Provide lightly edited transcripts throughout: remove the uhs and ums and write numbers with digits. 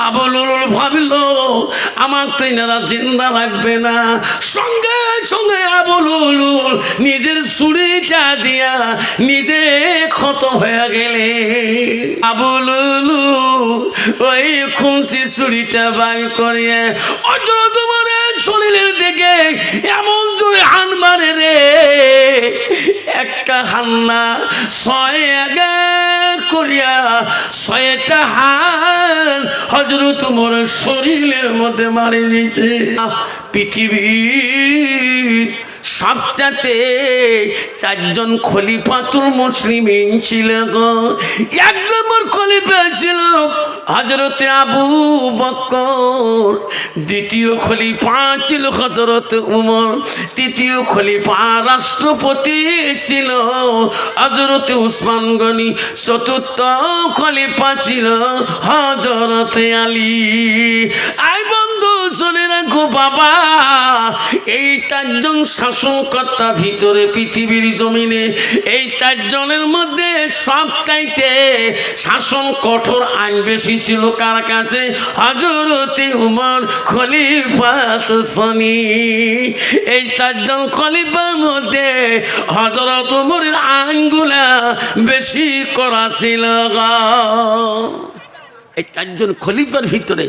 আবুলুল ভাবিল আমার তো এনারা জিন্দা রাখবে না। সঙ্গে সঙ্গে আবুলুল নিজের ছুরিটা দিয়া নিজে খতম হয়ে গেলে আবুলুল ওই খুঁজি ছুরিটা বাই করিয়ে হযরত ওমরের শরীরের দিকে এমন জোরে হান মারে রে, একটা হান্না ছয় আগে করিয়া ছয়টা হান হযরত ওমরের শরীরের মধ্যে মারি দিয়েছে। পৃথিবীর সবচাইতে চারজন খলিফাতুল মুসলিমিন ছিল গো। এক নম্বর খলিফা ছিল হযরতে আবু বকর, দ্বিতীয় খলিফা ছিল হযরতে উমর, তৃতীয় খলিফা রাষ্ট্রপতি ছিল হযরতে উসমান গনি, চতুর্থ খলিফা ছিল হযরতে আলী। আই বন্ধু চলে রাখো বাবা, এই চারজন শাসনকর্তা ভিতরে পৃথিবীর জমিনে এই চারজনের মধ্যে সবচাইতে শাসন কঠোর আইন বেশি ছিল কার কাছে? হযরতে উমর খলিফাত সানি। এই চারজন খলিফার মধ্যে হযরত উমরের আইনগুলা বেশি করা ছিল। এই চারজন খলিফার ভিতরে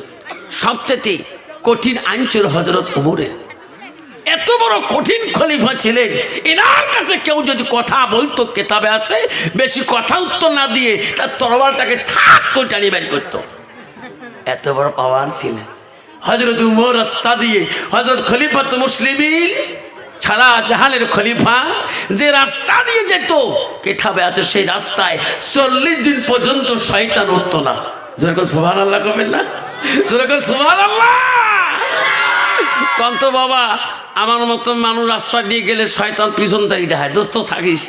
সবচেয়ে কঠিন আইন ছিল হযরত উমরের। এত বড় কঠিন খলিফা ছিলেন, এনার কাছে কেউ যদি কথা বলতো, কেতাবে আছে বেশি কথা উত্তর না দিয়ে তার তরবারটাকে সাত করে টানিয়ে বের করতো। এত বড় পাওয়ার ছিলেন হযরত উমর। রাস্তা দিয়ে হযরত খলিফাতুল মুসলিমিন সারা জাহানের খলিফা যে রাস্তা দিয়ে যেত, কেতাবে আছে সেই রাস্তায় 40 দিন পর্যন্ত শয়তান উঠতো না। যেরকম সুবহানাল্লাহ কবেন না, যেরকম সুবহানাল্লাহ কন্ত বাবা। আমার মতো মানুষ রাস্তা দিয়ে গেলে শয়তান পিছন থেকে দেখায়, দোস্ত থাকিস,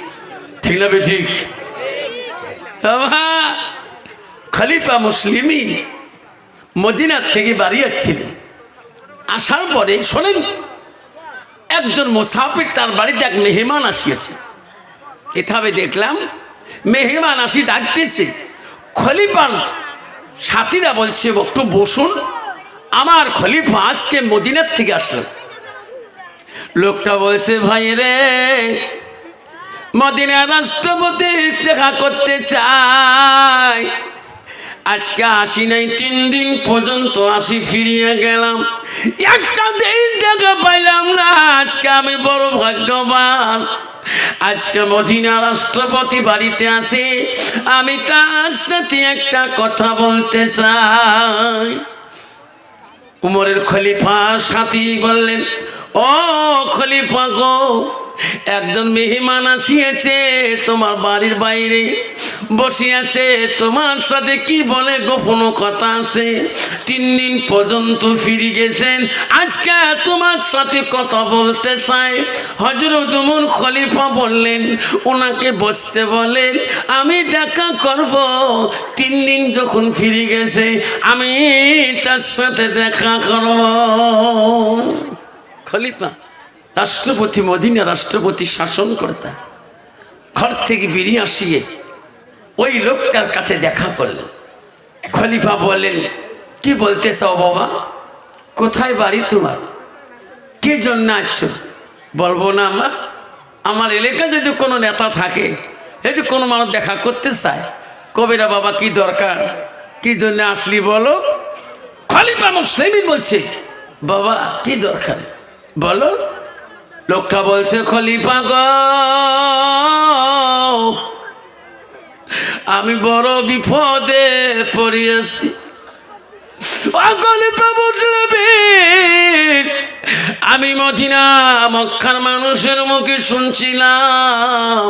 ঠিক না ঠিক? খলিফা মুসলিমিন মদিনার থেকে বাড়ি যাচ্ছিলেন। আসার পরে শোনেন, একজন মুসাফির তার বাড়িতে এক মেহমান আসিয়েছে। এভাবে দেখলাম মেহমান আসি ডাকতেছে, খলিফার সাথীরা বলছে একটু বসুন, আমার খলিফা আজকে মদিনার থেকে আসলো। লোকটা বলছে, ভাই রে, মদিনার রাষ্ট্রপতি দেখা করতে চাই, আজকে আসি নাই, 3 দিন পর্যন্ত আসি, ফিরিয়ে গেলাম, একটা দিন দেখা পাইলাম না। আজকে আমি বড় ভাগ্যবান, আজকে মদিনা রাষ্ট্রপতি বাড়িতে আছে, আমি তার সাথে একটা কথা বলতে চাই। উমরের খলিফা সাথী বললেন, ও খলিফা গো, একজন মেহমান আসিয়েছে, তোমার বাড়ির বাইরে বসে আছে, তোমার সাথে কি বলে গোপন কথা আছে, 3 দিন পর্যন্ত ফিরে গেছেন, আজকে তোমার সাথে কথা বলতে চাই। হযরত উমর খলিফা বললেন, ওনাকে বসতে বলেন, আমি দেখা করব, 3 দিন যখন ফিরে গেছে আমি তার সাথে দেখা করব। খলিফা রাষ্ট্রপতি, মদিনা রাষ্ট্রপতি, শাসনকর্তা, ঘর থেকে বেরিয়ে আসিয়ে ওই লোকটার কাছে দেখা করলেন। খলিফা বললেন, কি বলতে চাও বাবা, কোথায় বাড়ি তোমার, কি জন্য আসছো? বলবো না আমার এলাকায় যদি কোনো নেতা থাকে, যদি কোনো মানুষ দেখা করতে চায়, কবিরা বাবা কি দরকার, কি জন্য আসলি বলো। খলিফা মুসলিমিন বলছে, বাবা কি দরকার বলো। লোকটা বলছে, খলিফা গো, আমি বড় বিপদে পড়িয়েছি। খলিফা বললেন, আমি মদিনা মক্কার মানুষের মুখে শুনছিলাম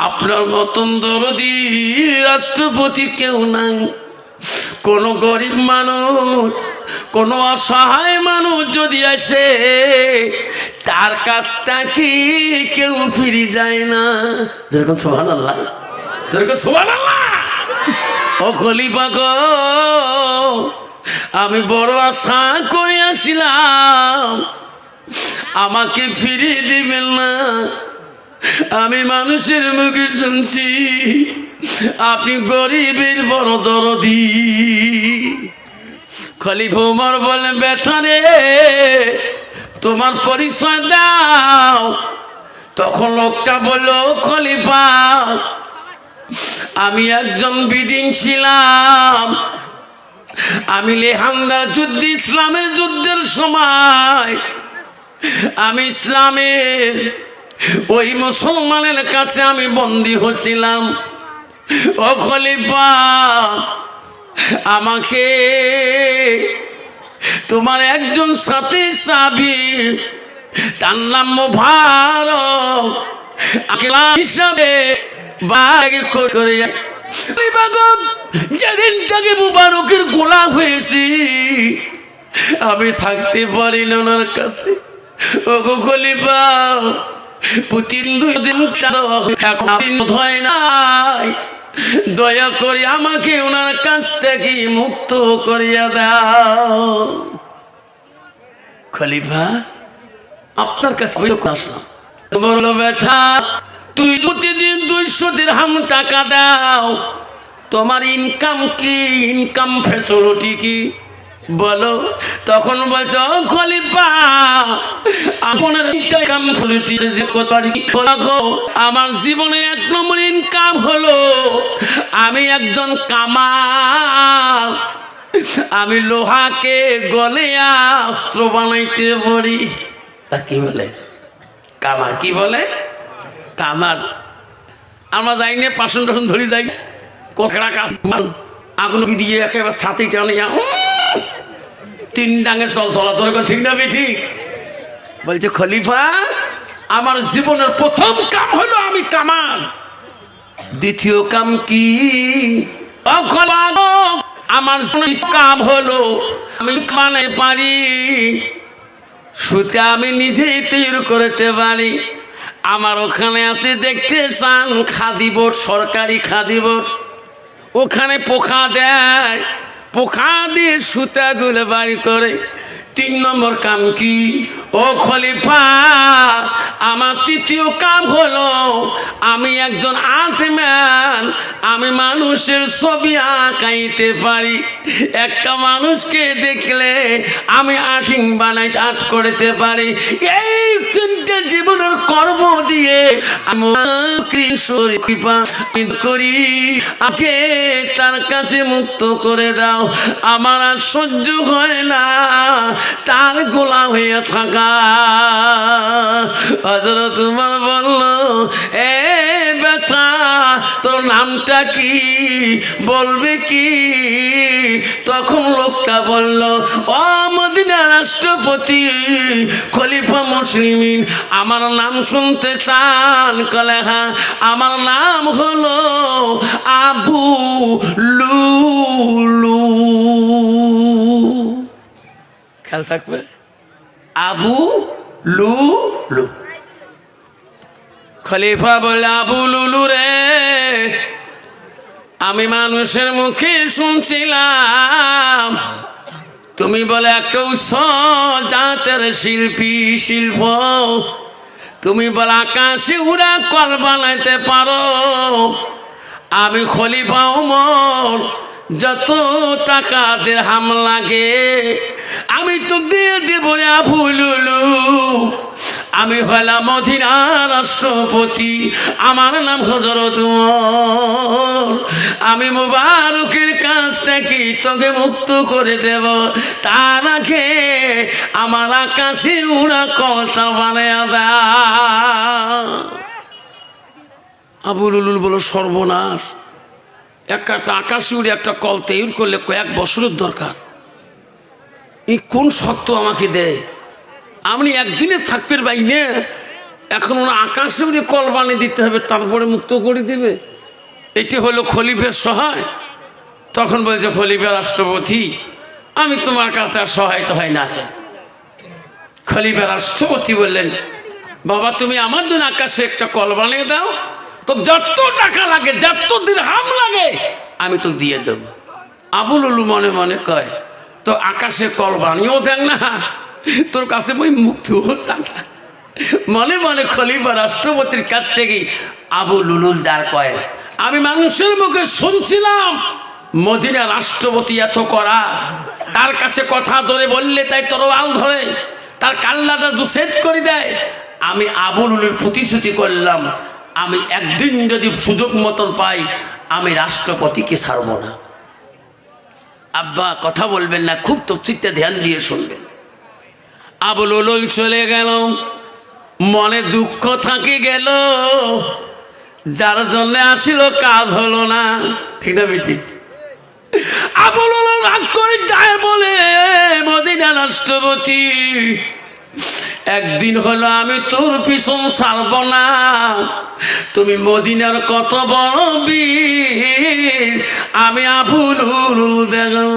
আপনার মতন দরদি রাষ্ট্রপতি কেউ নাই। কোন গরিব মানুষ, কোন অসহায় মানুষ যদি আসে, তার কাছটা কি কেউ ফিরে যায় না। যেরকম সুবহানাল্লাহ, যেরকম সুবহানাল্লাহ। ও খলিফা গো, আমি বড় আশা করে আসিলাম, আমাকে ফিরিয়ে দিবেন না। আমি মানুষের মুখে শুনছি আপনি গরিবের বড় দরদি। খলিফা উমর বলে ব্যথা রে, তোমার পরিচয় দাও। তখন লোকটা বলল, খলিফা আমি একজন বিডিং ছিলাম, আমি লেহান্দার যুদ্ধ, ইসলামের যুদ্ধের সময় আমি ইসলামের ওই মুসলমানের কাছে আমি বন্দী হয়েছিলাম। ও খলিফা আমাকে তোমার একজন সাথে সাবি, তার নাম মুবারক হিসাবে যেদিন থেকে মুবারকের গোলাম হয়েছি আমি থাকতে পারি না ওনার কাছে। ও খলিফা প্রতিদিন 2 দিন হয় নাই, দয়া করে আমাকে ওনার কাছ থেকে মুক্ত করিয়া দাও। খলিফা আপনার কাছে আসলাম, বলল ব্যথা তুই প্রতিদিন 200 দিরহাম টাকা দাও, তোমার ইনকাম কি, ইনকাম ফ্যাসিলিটি কি বলো? তখন বলছো খলিফা আপনার ইনকাম ফ্যাসিলিটি আমার জীবনের 1 নম্বর ইনকাম হলো আমি একজন কামার, আমি লোহাকে গলে অস্ত্র বানাইতে পারি। তা কি বলে কামার? কি বলে কামার? আমরা যাই না, পাশন টাসন ধরি যাই, কোকড়া কাজ আগুন দিয়ে একেবারে ছাতি টানিয়া 3 ডাঙে চলাচল করে, ঠিক না বেঠি? বলছে খলিফা আমার জীবনের প্রথম কাম হলো আমি কামার, দ্বিতীয় কাম কি? আমার কাম হলো আমি মানে পারি সুতে, আমি নিজেই তৈরি করতে পারি। আমার ওখানে আছে দেখতে চান খাদি বোর্ড, সরকারি খাদি বোর্ড, ওখানে পোকা দেয়, পোকা দিয়ে সুতাগুলো বাড়ি করে। 3 নম্বর কাম কি? ও খলিফা আমার তৃতীয় কাম হলো আমি একজন আর্টম্যান, আমি মানুষের ছবি আঁকাইতে পারি। একটা মানুষকে দেখলে আমি আর্টিং বানাইতে আর্ট করতে পারি। এই 3টে জীবনের কর্ম দিয়ে আমি কৃষ্ণ করি, আগে তার কাছে মুক্ত করে দাও। আমার আর সহ্য হয় না তার গোলাম হয়ে থাকা। হযরত তোমার বলল, এ ব্যথা তোর নামটা কি, বলবে কি? তখন লোকটা বলল, ও মদিনার রাষ্ট্রপতি খলিফা মুসলিমিন, আমার নাম শুনতে চান? কলে হ্যাঁ, আমার নাম হলো আবু লুলু। খেয়াল থাকবে, আবু লুলু। খলিফা বলে, আবু লুলু রে, আমি মানুষের মুখে শুনছিলাম তুমি বলে একটা উচ্চ জাতের শিল্পী, শিল্প, তুমি বলে আকাশে উড়া কল বানাইতে পারো। আমি খলিফা ওমর, যত টাকা দিরহাম লাগে আমি তো দিয়ে দেব রে আবু লুলু। আমি হলাম মদিনার রাষ্ট্রপতি, আমার নাম হযরত ওমর, আমি মুবারকের কাছ থেকে তোকে মুক্ত করে দেব, তার আগে আমার আকাশে উড়া কলটা বানায়া দাও। আবু লুলুল বলো, সর্বনাশ, একটা আকাশে উড়ে একটা কল তৈরি করলে কয়েক বছরের দরকার, এই কোন শর্ত আমাকে দেয়? আপনি একদিনে থাকবেন বাইনে, এখন ওরা আকাশে উড়ে কল বানিয়ে দিতে হবে, তারপরে মুক্ত করে দেবে। এটি হলো খলিফার সহায়। তখন বলছে, খলিফা রাষ্ট্রপতি আমি তোমার কাছে আর সহায়তা হয় না। খলিফা রাষ্ট্রপতি বললেন, বাবা তুমি আমার জন্য আকাশে একটা কল বানিয়ে দাও, তো যত টাকা লাগে, যত দিরহাম লাগে আমি তো দিয়ে দেব। আবু লুলু মনে মনে কয়, তো আকাশে কল বানিয়েও দেন না, তোর কাছে মই মুক্ত হচ্ছে না। মনে মনে খলিফা রাষ্ট্রপতির কাছ থেকে আবু লুলুল যার কয়, আমি মানুষের মুখে শুনছিলাম মদিনা রাষ্ট্রপতি এত করা, তার কাছে কথা ধরে বললে তাই তরোয়াল ধরে তার কাল্লাটা দুসেট করে দেয়। আমি আবুলুলের প্রতিশ্রুতি করলাম, আমি একদিন যদি সুযোগ মতন পাই আমি রাষ্ট্রপতিকে ছাড়ব না। আব্বা কথা বলবেন না, খুব তফসিরটা ধ্যান দিয়ে শুনবেন। আবুলুল চলে গেল, মনে দুঃখ থাকে গেল, যার জন্য আসিল কাজ হলো না। ঠিক না বেটি? আবুলুল রাগ করে যায়, বলে মদিনা রাষ্ট্রপতি একদিন হলো আমি তোর পিছন ছাড়ব না। তুমি মদিনার কত বড় বীর, আমি আবুলুল দেখো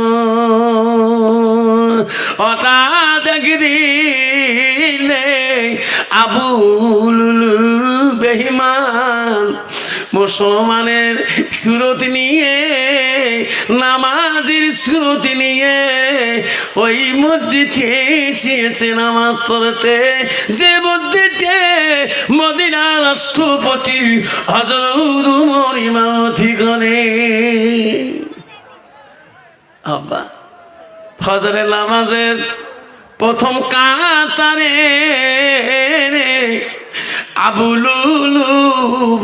হঠাৎ একদিন আবুলুল বেঈমান মুসলমানের সুরত নিয়ে, নামাজের সুরত নিয়ে ওই মসজিদে এসেছে নামাজ পড়তে, যে মসজিদে মদিনা রাষ্ট্রপতি হযরত ওমর ইমামতি করে। আব্বা ফজরের নামাজের প্রথম কাতারে আবুলুলু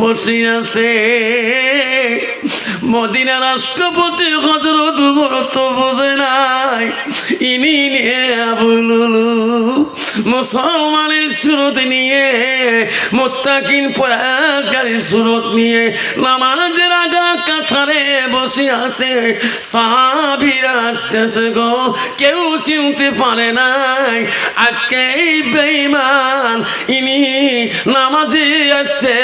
বসে আছে। মদিনা রাষ্ট্রপতি হযরত ওমর তো বোঝে নাই, ইনি নিয়ে আবুলুলু মুসলমানের সুরত নিয়ে, মুত্তাকিন পরাকারী সুরত নিয়ে নামাজের আগা কাতারে বসে আছে। সাহাবীরা আসতেছে গো, কেউ চিনতে পারে নাই আজকে এই বেঈমান ইনি নামাজে আসছে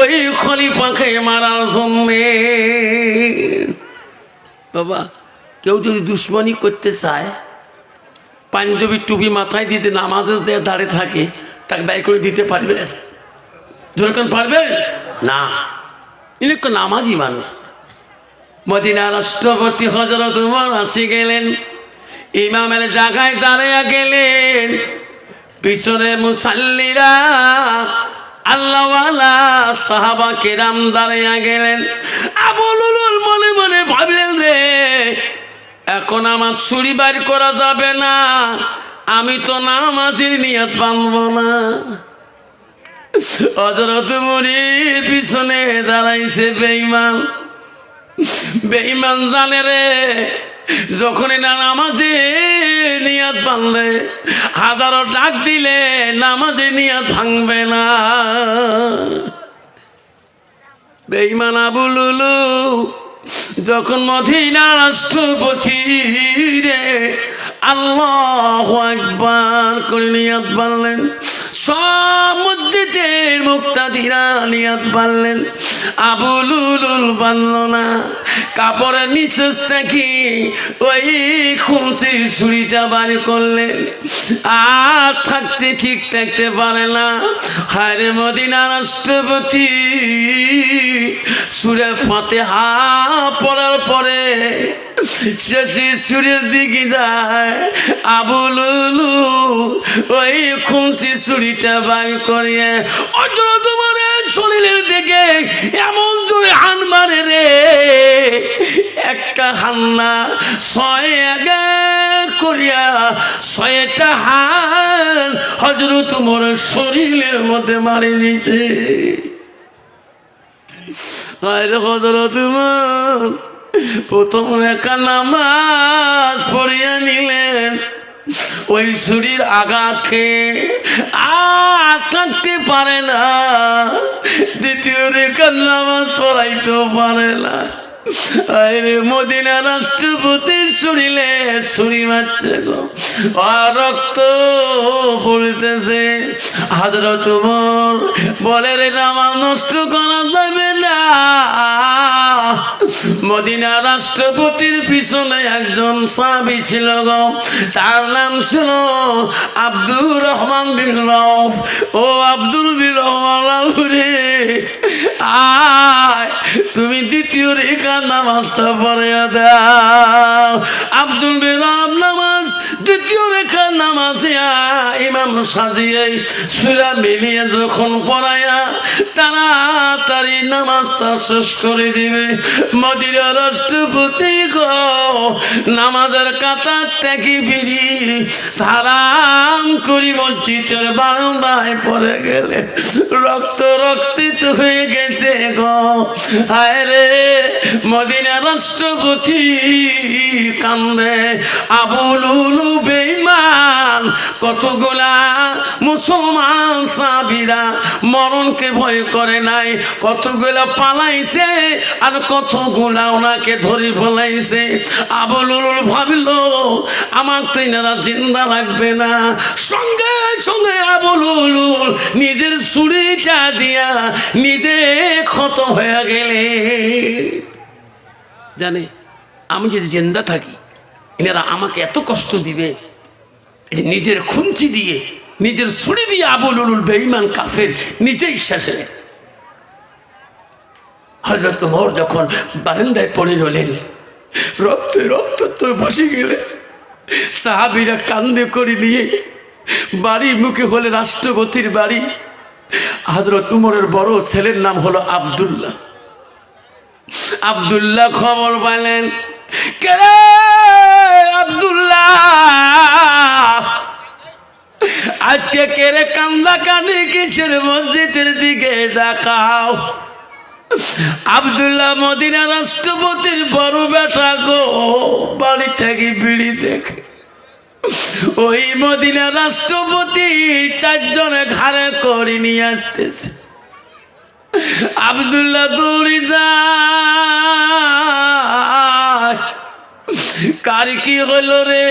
ওই খলিফাকে মারার জন্যে। বাবা কেউ যদি দুশ্মনী করতে চায়, পাঞ্জাবি টুপি মাথায় দিতে নামাজে যে দাঁড়িয়ে থাকে, তাকে ব্যয় করে দিতে পারবে? যখন পারবে না, ইনি তো নামাজি মানুষ। মদিনা রাষ্ট্রপতি হযরত ওমর আসি গেলেন, ইমামের জায়গায় দাঁড়িয়ে গেলেন, পিছনে মুসাল্লিরা আল্লাহওয়ালা সাহাবা কেরাম দাঁড়িয়ে গেলেন। আবুলুল মনে মনে ভাবলেন, রে এখন আমার ছুরি বাইর করা যাবে না, আমি তো নামাজের নিয়ত বাঁধব না। হযরত ওমরের পিছনে দাঁড়াইছে বেঈমান। বেঈমান জানে রে, যখন না নামাজে নিয়ত ভাঙবে, হাজারো ডাক দিলে নামাজে নিয়ত ভাঙবে না। বেঈমান আবুলুল যখন মদিনা রাষ্ট্রপতি রে আল্লাহু আকবার করে নিয়ত বাঁধলেন, সব মসজিদের মুক্তাদিরা নিয়ত বাঁধলেন, আবুলুল বাঁধল না। কাপড়ের নিচে থেকে ওই খুঁচি ছুরিটা বাড়ি করলেন, আর থাকতে ঠিক থাকতে পারে না। হায়রে মদিনা রাষ্ট্রপতি সূরা ফাতিহা পড়ার পরে শেষে সূরের দিকে যায়, আবুলুল ওই খুঁচি ছুরিটা বাড়ি করিয়ে হযরত ওমরের শরীরের দিকে এমন জোরে হান মারে রে, একটা হান্না ছয় আগে করিয়া ছয়টা হান হযরত ওমরের শরীরের মধ্যে মারি দিয়েছে। হযরত ওমর প্রথম রেখা নামাজ পড়িয়া নিলেন, ওই ছুরির আঘাত খেয়ে আর থাকতে পারে না, দ্বিতীয় রেখার নামাজ পড়াইতেও পারে না। আরে মদিনা রাষ্ট্রপতি শরীরে ছুরি মারছে গো, আর রক্ত পড়তেছে। হযরত ওমর বলে, রে নামাজ নষ্ট করা যাবে না। মদিনা রাষ্ট্রপতির পিছনে একজন সাহাবী ছিল গো, তার নাম ছিল আব্দুর রহমান বিন রওফ। ও আব্দুল বিন রহমান রে, আয় তুমি দ্বিতীয় রেখার নামাজটা পড়ে দাও। আব্দুল বিন রওফ নামাজ দ্বিতীয় রেখা নামাজে ইমাম সাজিয়ে সূরা মিলিয়ে যখন পড়ায়া তাড়াতাড়ি নামাজটা শেষ করে দিবে। মদিনার রাষ্ট্রপতি গো নামাজের কাতার থেকে বিড়ি ধারাম করি মসজিদের বারান্দায় পড়ে গেলে রক্ত রক্তিত হয়ে গেছে গো। হায় রে মদিনার রাষ্ট্রপতি কান্দে। আবু লুলু বেঈমান কতগুলা মুসলমান সাহাবীরা মরণকে ভয় করে নাই, কতগুলা পালাইছে আর কতগুলা ওনাকে ধরে ফেলাইছে। আবু লুলু ভাবলো আমার তো এনারা জিন্দা রাখবে না, সঙ্গে সঙ্গে আবু লুলু নিজের ছুরিটা দিয়া নিজে খতম হয়ে গেলে। জানে আমি যদি জিন্দা থাকি এনারা আমাকে এত কষ্ট দিবে, নিজের খুঞ্চি দিয়ে নিজের ছুরি দিয়ে আবু লুলুল বেঈমান কাফের নিজেই শেষ হয়ে গেছে। হযরত ওমর যখন বারান্দায় পড়ে রইলেন, রক্তে রক্ত তো ভাসে গেলে সাহাবীরা কান্দে করে নিয়ে বাড়ি মুখে হলে রাষ্ট্রপতির বাড়ি। হযরত ওমরের বড় ছেলের নাম হলো আব্দুল্লাহ। আব্দুল্লাহ খবর পেলেন, কে রে আব্দুল্লাহ, আজকে কে রে কান্দা কাঁদে কিসের, মসজিদের দিকে দেখাও। আব্দুল্লাহ মদিনা রাষ্ট্রপতির বড় বেটা গো, বাড়ি থেকে বিড়ি দেখে ওই মদিনা রাষ্ট্রপতি চারজনে ঘাড়ে করে নিয়ে আসতেছে। আব্দুল্লাহ দৌড়ে যায়, কার কি হলো রে,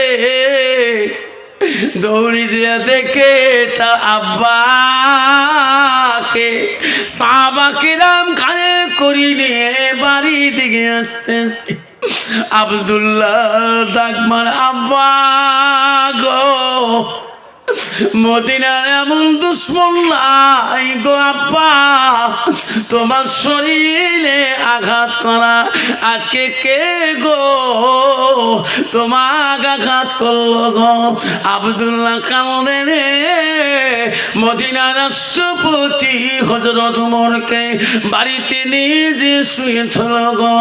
দৌড়ি দিয়া দেখে তা আব্বাকে সাহাবাকে রাম ঘাড়ে করে নিয়ে বাড়ি দিকে আসতেছে। আব্দুল্লাহ ডাক মারে, আব্বা গো মদিনার এমন দুশ্মন নাই গো আব্বা, তোমার শরীরে আঘাত করা আজকে কে গো তোমার আঘাত করলো গো। আব্দুল্লাহ কান্দে রে, মদিনার রাষ্ট্রপতি হযরত ওমরকে বাড়িতে নিজে শুয়ে থল গো।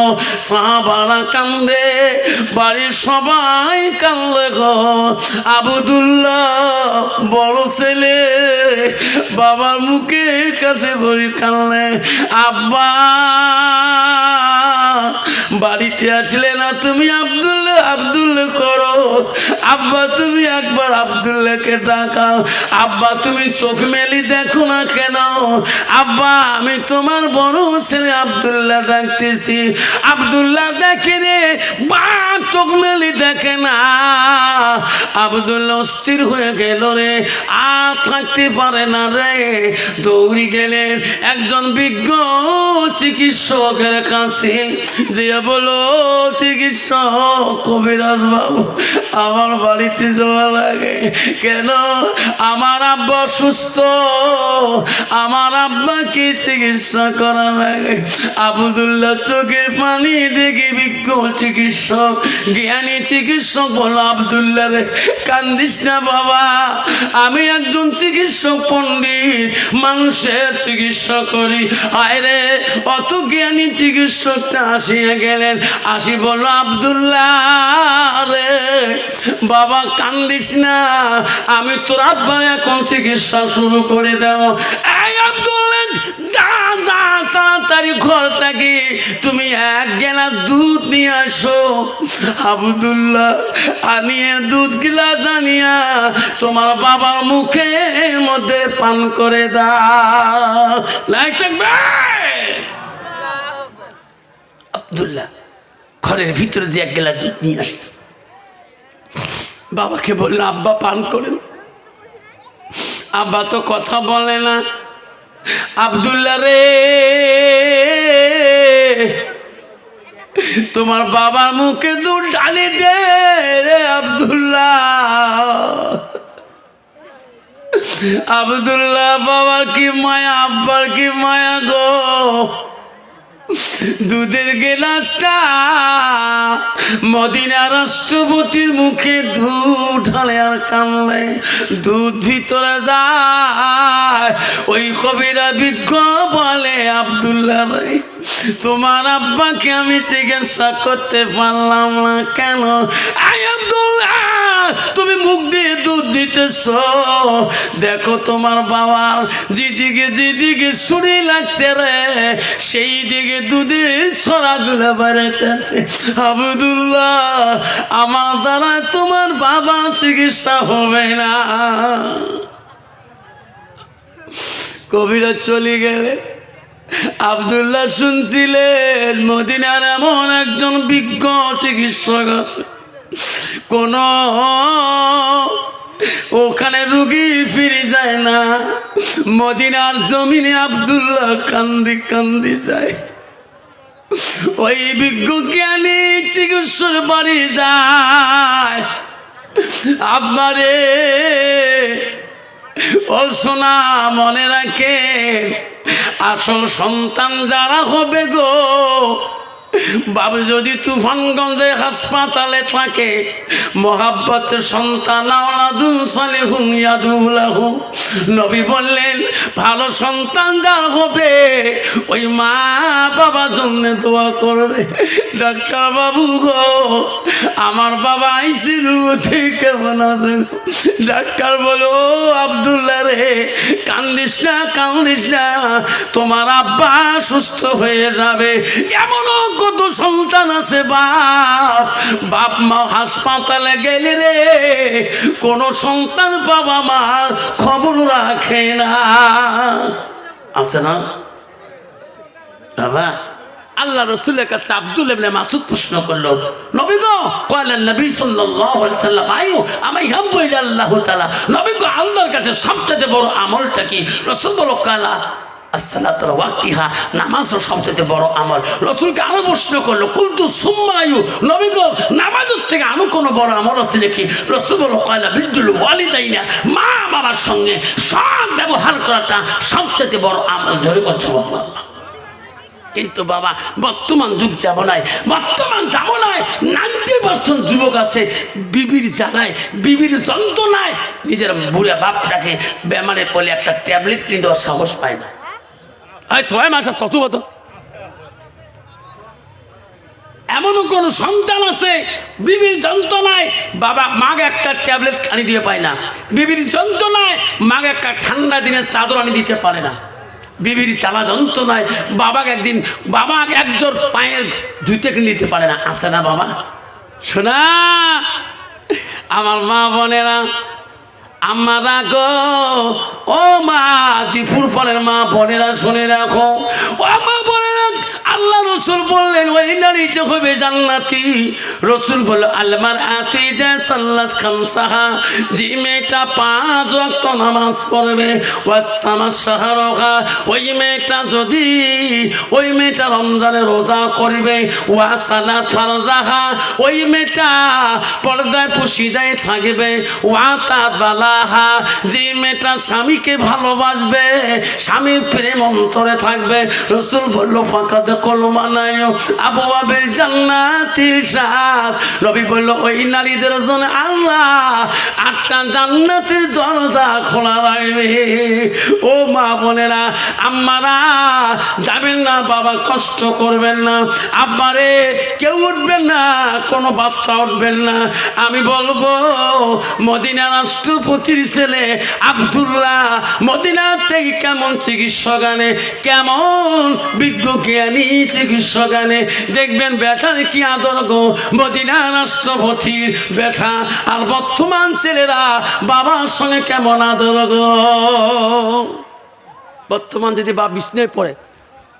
সাহাবারা কান্দে, বাড়ির সবাই কান্দে গো। আব্দুল্লাহ বড় ছেলে বাবার মুখের কাছে বড়ি কান্দে, আব্বা বাড়িতে আসলে না তুমি আব্দুল্লাহ আব্দুল্লাহ করো, আব্বা তুমি একবার আব্দুল্লাহকে ডাকাও, আব্বা তুমি চোখ মেলি দেখো না কেন, আব্বা আমি তোমার বড় ছেলে আব্দুল্লাহ ডাকতেছি। আব্দুল্লাহ দেখে রে, বা চোখ মেলি দেখে না। আব্দুল্লাহ অস্থির হয়ে গেল রে, আর থাকতে পারে না রে, দৌড়ি গেলেন একজন বিজ্ঞ চিকিৎসকের কাছে, দিয়ে বলো চিকিৎসক কবিরাজ বাবু আমার বাড়িতে যাওয়া লাগে। কেন? আমার আব্বা সুস্থ, আমার আব্বাকে চিকিৎসা করা লাগে। আব্দুল্লাহ চোখের পানি দেখে বিজ্ঞ চিকিৎসক জ্ঞানী চিকিৎসক বলো, আব্দুল্লাহ রে কান্দিস না বাবা, আমি একজন চিকিৎসক পণ্ডিত, মানুষের চিকিৎসা করি। আয় রে অত জ্ঞানী চিকিৎসকটা আসিয়া গেলেন, আসি বলল, আব্দুল্লাহ রে বাবা কান্দিস না, আমি তোর আব্বা এখন চিকিৎসা শুরু করে দেব। এই আব্দুল্লাহ যা যা তাড়াতাড়ি ঘর থেকে তুমি এক গ্লাস দুধ নিয়ে আসো। আব্দুল্লাহ আনিয়ে দুধ গ্লাস আনিয়া তোমার বাবার মুখের মধ্যে পান করে দাও। লাইক থাকবে। আব্দুল্লাহ ঘরের ভিতরে যে এক গ্লাস দুধ নিয়ে আসল, বাবাকে বলল, আব্বা পান করেন। আব্বা তো কথা বলে না। আব্দুল্লাহ রে তোমার বাবার মুখে দুধ ঢালি দে রে আব্দুল্লাহ। আব্দুল্লাহ বাবার কি মায়া, আব্বার কি মায়া গো। দুধের গেলাসটা মদিনা রাষ্ট্রপতির মুখে দুধ ঢালে আর কানলে দুধ ভিতরে যায়। ওই কবিরা বিজ্ঞ বলে, আব্দুল্লাহ রে, তোমার আব্বাকে আমি চিকিৎসা করতে পারলাম না কেন? আয় আব্দুল্লাহ, তুমি মুখ দিয়ে দুধ দিতেছ, দেখো তোমার বাবা যেদিকে ছুরি লাগছে রে, সেই দিকে দুধের ছড়াগুলো বেড়াইতেছে। আব্দুল্লাহ, আমার দ্বারা তোমার বাবা চিকিৎসা হবে না। কবিরা চলে গেলে আব্দুল্লাহ শুনছিলেন মদিনার এমন একজন বিজ্ঞ চিকিৎসক আছে, কোন ওখানে রুগী ফিরে যায় না। মদিনার জমিনে আব্দুল্লাহ কান্দি কান্দি যায়। ওই বিজ্ঞ জ্ঞানী চিকিৎসক বাড়ি যায়। আব্বারে, ও সোনা, মনে রাখে আসল সন্তান যারা হবে গো, বাবু যদি তুফানগঞ্জে হাসপাতালে থাকে, মোহাব্বতের সন্তান আওলাদুন সালিহুন ইয়াদুলাহু, নবী বললেন ভালো সন্তান যার হবে ওই মা বাবা জন্য দোয়া করবে। ডাক্তার বাবু গো, আমার বাবা আইসিইউ থেকে কেমন আছে? ডাক্তার বলো, আব্দুল্লাহ রে, কান্দিস না কান্দিস না, তোমার আব্বা সুস্থ হয়ে যাবে। এমনও কত সন্তান আছে বাপ মা হাসপাতালে গেলে রে কোন সন্তান বাবা মা খবর রাখে না, আছে না বাবা? আল্লাহ রসুলের কাছে আব্দুল ইবনে মাসউদ প্রশ্ন করলো, নবী গো, কয়লেন নবী সাল্লাল্লাহু আলাইহি সাল্লাম, আয়ো আমি হাম্বু ইলাল্লাহু তাআলা, নবী গো, আল্লাহর কাছে সবচেয়ে বড় আমলটা কি? রাসূল বলল, কালা আসসালাতুল ওয়াক্তিহা, নামাজও সবচেয়ে বড় আমল। রাসূলকে আরো প্রশ্ন করলো, কুলতু সুম্মা আয়ু, নবী গো, নামাজের থেকে আরো কোনো বড় আমল আছে নাকি? রাসূল বলল, কালা বিদ্দুল ওয়ালিদাইনা, মা বাবার সঙ্গে সৎ ব্যবহার করাটা সবচেয়ে বড় আমল। জোরে বল সুবহানাল্লাহ। কিন্তু বাবা, বর্তমান জামানায় 90% যুবক আছে বিবির জ্বালায়, বিবির যন্ত্রণায় নিজের বুড়া বাপটাকে বেমারে পড়লে একটা ট্যাবলেট নিয়ে দেওয়ার সাহস পায় না। 6 মাস চতুর্থ এমনও কোন সন্তান আছে বিবির যন্ত্রণায় বাবা মাকে একটা ট্যাবলেট আনি দিয়ে পায় না, বিবির যন্ত্রণায় মাকে একটা ঠান্ডা দিনের চাদর আনি দিতে পারে না, বিবির চালা যন্ত্রণায় বাবাকে একজোর পায়ের জুতে নিতে পারে না, আছে না বাবা? শোনা আমার মা বোনেরা, আমারা গো, ও মা, দিপুর পরের মা বোনেরা শুনে রাখো, ও মা বোনেরা, আল্লাহ রসুল বললেন ওই নারীটা হবে জান্নাতি। রসুল বলল, আলমার আতিদা সাল্লাত খামসাহা, যে মেয়েটা 5 ওয়াক্ত নামাজ পড়বে, ওয়াসামা শাহরহা, ওই মেয়েটা রমজানে রোজা করবে, ওয়াসালাত ফারজাহা, ওই মেয়েটা পর্দায় পুশিদায় থাকবে, ওয়াতা বালাহা, যে মেয়েটা স্বামীকে ভালোবাসবে, স্বামীর প্রেম অন্তরে থাকবে। রসুল বলল, ফাকাদ কলমানায় আবু আবের জান্নাতির সাত। নবী বলল, ওই নারীদের জন্য আল্লাহ 8টা জান্নাতের দরজা খোলা রাখবে। ও মা বোনেরা, আম্মারা যাবেন না বাবা, কষ্ট করবেন না, আব্বারে কেউ উঠবেন না, কোনো বাচ্চা উঠবেন না। আমি বলবো মদিনা রাষ্ট্রপতির ছেলে আব্দুল্লাহ মদিনার থেকে কেমন চিকিৎসক আনে, কেমন বিজ্ঞ জ্ঞানী চিকিৎসক আনে, দেখবেন ব্যথার কি আদর গো, মদিনা রাষ্ট্রপতির ব্যথা। আর বর্তমান ছেলেরা বাবার সঙ্গে কেমন আদর গো। বর্তমান যদি বাবা বিছনায় পড়ে,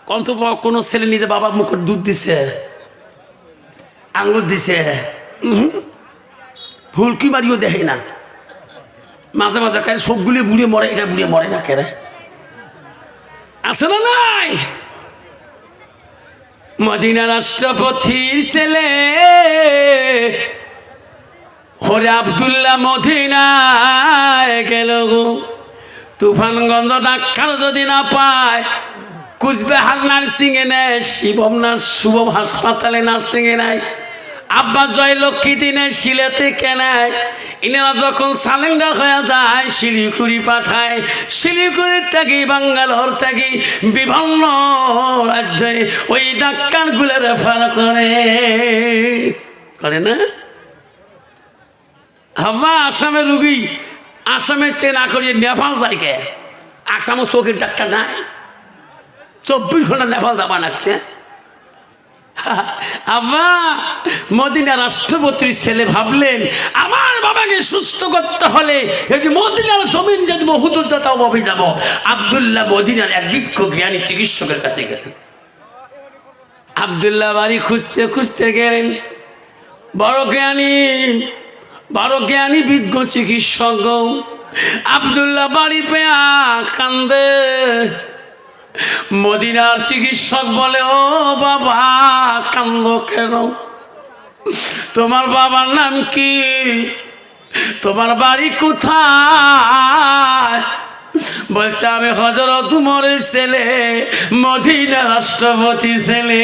কত কোনো ছেলে নিজে বাবার মুখে দুধ দিছে, আঙুর দিছে, ফুলকি বাড়িও দেখে না, মাঝে মাঝে কেন সবগুলি বুড়ে মরে, এটা বুড়ে মরে না কেন, আছে না নাই? মদিনা রাষ্ট্রপতির ছেলে হরে আব্দুল্লাহ মদিনায় গেল গো। তুফানগঞ্জ ডাক্তার যদি না পায়, কুচবিহার নার্সিংয়ে নেয়, শিবম শুভম হাসপাতালে নার্সিংয়ে নেয়, আব্বা জয়লক্ষ্মীতে নেয়, সিলেটে কেনায়। ইনারা যখন সালেন্ডার হয়ে যায় শিলিগুড়ি পাঠায়, শিলিগুড়ির থেকে বাঙ্গালোর থেকে বিভিন্ন রাজ্যে ওই ডাক্তারগুলো রেফার করে না। আব্বা আসামের রুগী আসামের চেয়ে না করিয়ে নেপাল যায় কে? আসামও চোখের ডাক্তার নাই, 24 ঘন্টা নেপাল যাবা লাগছে। আব্বা মদিনা রাষ্ট্রপতির ছেলে ভাবলেন আমার বাবাকে সুস্থ করতে হলে যদি মদিনার জমিন যদি বহুদূর তাও ভাবে যাব। আব্দুল্লাহ মদিনার এক বিজ্ঞ জ্ঞানী চিকিৎসকের কাছে গেলেন। আব্দুল্লাহ বাড়ি খুঁজতে খুঁজতে গেলেন, বড় জ্ঞানী বিজ্ঞ চিকিৎসক। আব্দুল্লাহ বাড়ি পেয়া কান্দে। মদিনার চিকিৎসক বলে, ও বাবা কান্দো কেন? তোমার বাবার নাম কি? তোমার বাড়ি কোথায়? বলছে আমি হযরত উমরের ছেলে, মদিনা রাষ্ট্রপতি ছেলে।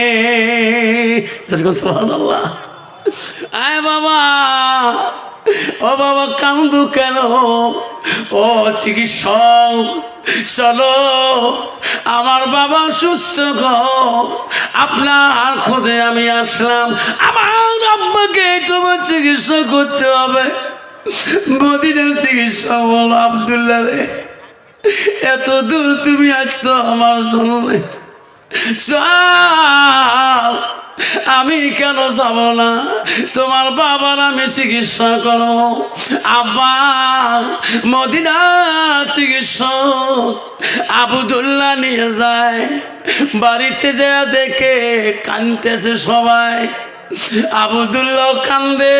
সুবহানাল্লাহ। আয় বাবা, ও বাবা কান্দু কেন? ও চিকিৎসক চলো, আমার বাবা সুস্থ গো, আপনার খোঁজে আমি আসলাম। আমার আব্বাকে তোমার চিকিৎসা করতে হবে। মদিনার চিকিৎসা বলো, আব্দুল্লাহ রে এত দূর তুমি আসছো আমার জন্য, চল আমি কেন যাব না? তোমার বাবার আমি চিকিৎসা করো। আব্বা মদিনা চিকিৎসক আবদুল্লাহ নিয়ে যায়। বাড়িতে যা দেখে কাঁদতেছে সবাই, আবদুল্লাহ কান্দে।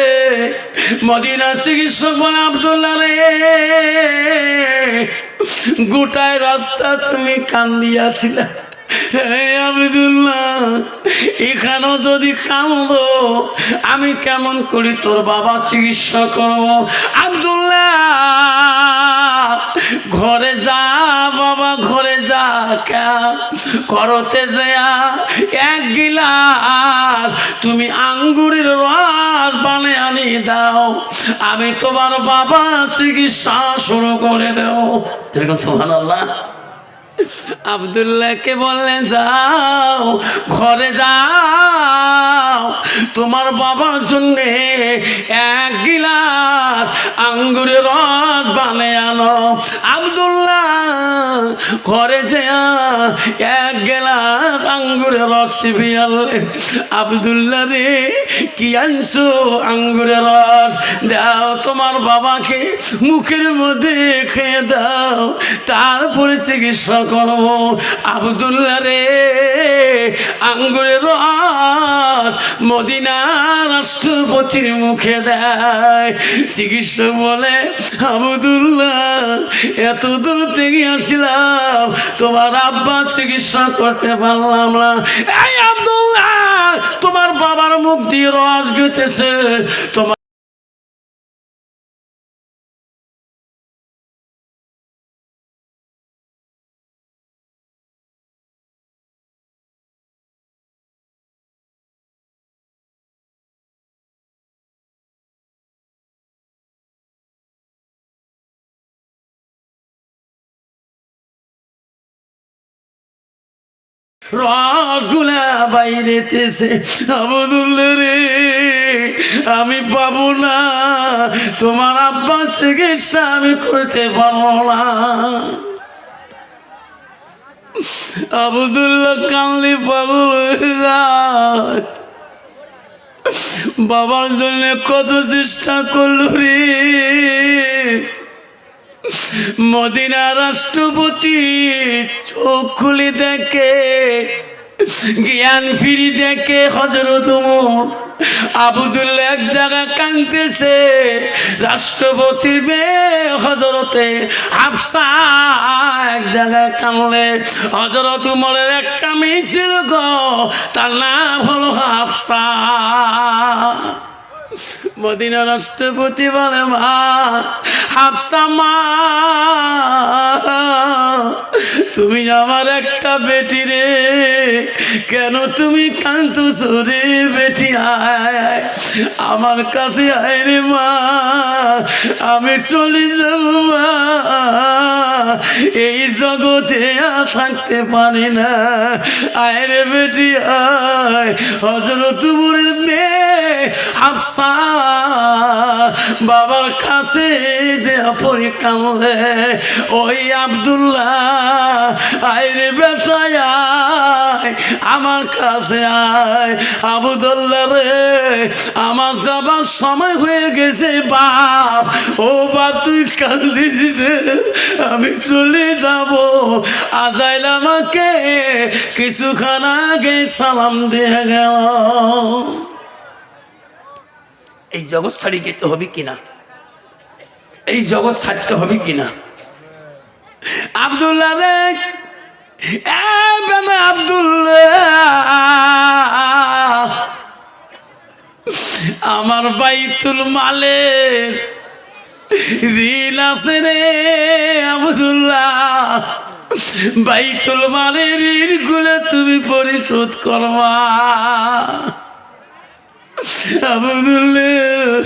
মদিনা চিকিৎসক বলে, আবদুল্লাহ রে গোটায় রাস্তা তুমি কান্দিয়াছিলা। আবদুল্লাহ এখানেও যদি কান্দো আমি কেমন করি তোর বাবা চিকিৎসা করবো? আবদুল্লাহ ঘরে যা বাবা, ঘরে যা, করতে যা এক গিলাস তুমি আঙ্গুরের রস বানিয়ে আনি দাও, আমি তোমার বাবা চিকিৎসা শুরু করে দেব। এরকম সুবহানাল্লাহ। আব্দুল্লাহকে বললেন যাও ঘরে যাও, তোমার বাবার জন্য এক গিলাস আঙ্গুরের রস বানিয়ে আনো। আব্দুল্লাহ ঘরে যা এক গিলাস আঙ্গুরের রস চিবিয়ে আনলেন। আব্দুল্লাহ রে কি আনছো? আঙ্গুরের রস দাও, তোমার বাবাকে মুখের মধ্যে খেয়ে দাও, তারপরে চিকিৎসা করবো। আব্দুল্লাহ রে আঙ্গুরের রস মদিনা রাষ্ট্রপতির মুখে দেয়। চিকিৎসক বলে, আব্দুল্লাহ এত দূর থেকে আসলাম, তোমার আব্বা চিকিৎসা করতে পারলাম না। এই আব্দুল্লাহ তোমার বাবার মুখ দিয়ে রস গেতেছে, তোমার রসগুলা বাইরেতেছে। আব্দুল্লাহ রে আমি পাবো না, তোমার আব্বা চিকিৎসা আমি করতে পারবো না। আব্দুল্লাহ কান্দি পাগল হয়ে যায়। বাবার জন্য কত চেষ্টা করলো রে। মদিনা রাষ্ট্রপতি চোখ খুলে দেখে, জ্ঞান ফিরি দেখে হযরত ওমর। আব্দুল্লাহ এক জায়গায় কাঁদতেছে, রাষ্ট্রপতির মেয়ে হযরতে হাফসা এক জায়গায় কাঁদলে। হযরত ওমরের একটা মেয়ে ছিল গো, তার নাম হলো হাফসা। মদিনার রাষ্ট্রপতি বলে মা হাফসা মা তুমি আমার একটা বেটি রে, কেন তুমি কাঁদছো রে বেটি? আয় আমার কাছে আয় রে মা, আমি চলে যাব মা, এই জগতে আর থাকতে পারি না। আয় রে বেটি আয়। হযরত উমরের মেয়ে হাফসা বাবার কাছে যে পরীক্ষা মনে ওই আব্দুল্লাহ আয় রে বেটা আয় আমার কাছে আয়। আব্দুল্লাহ রে আমার যাবার সময় হয়ে গেছে বাপ। ও বাপ তুই কাঁদিস রে, আমি চলে যাব। আজাইল আমাকে কিছুক্ষণ আগে সালাম দিয়ে গেল। এই জগৎ ছাড়ি যেতে হবে কিনা, এই জগৎ ছাড়তে হবে কিনা? আব্দুল্লাহ রে আব্দুল্লাহ আমার বাইতুল মালের ঋণ আছে রে আব্দুল্লাহ, বাইতুল মালের ঋণ গুলো তুমি পরিশোধ করবা। আব্দুল্লাহ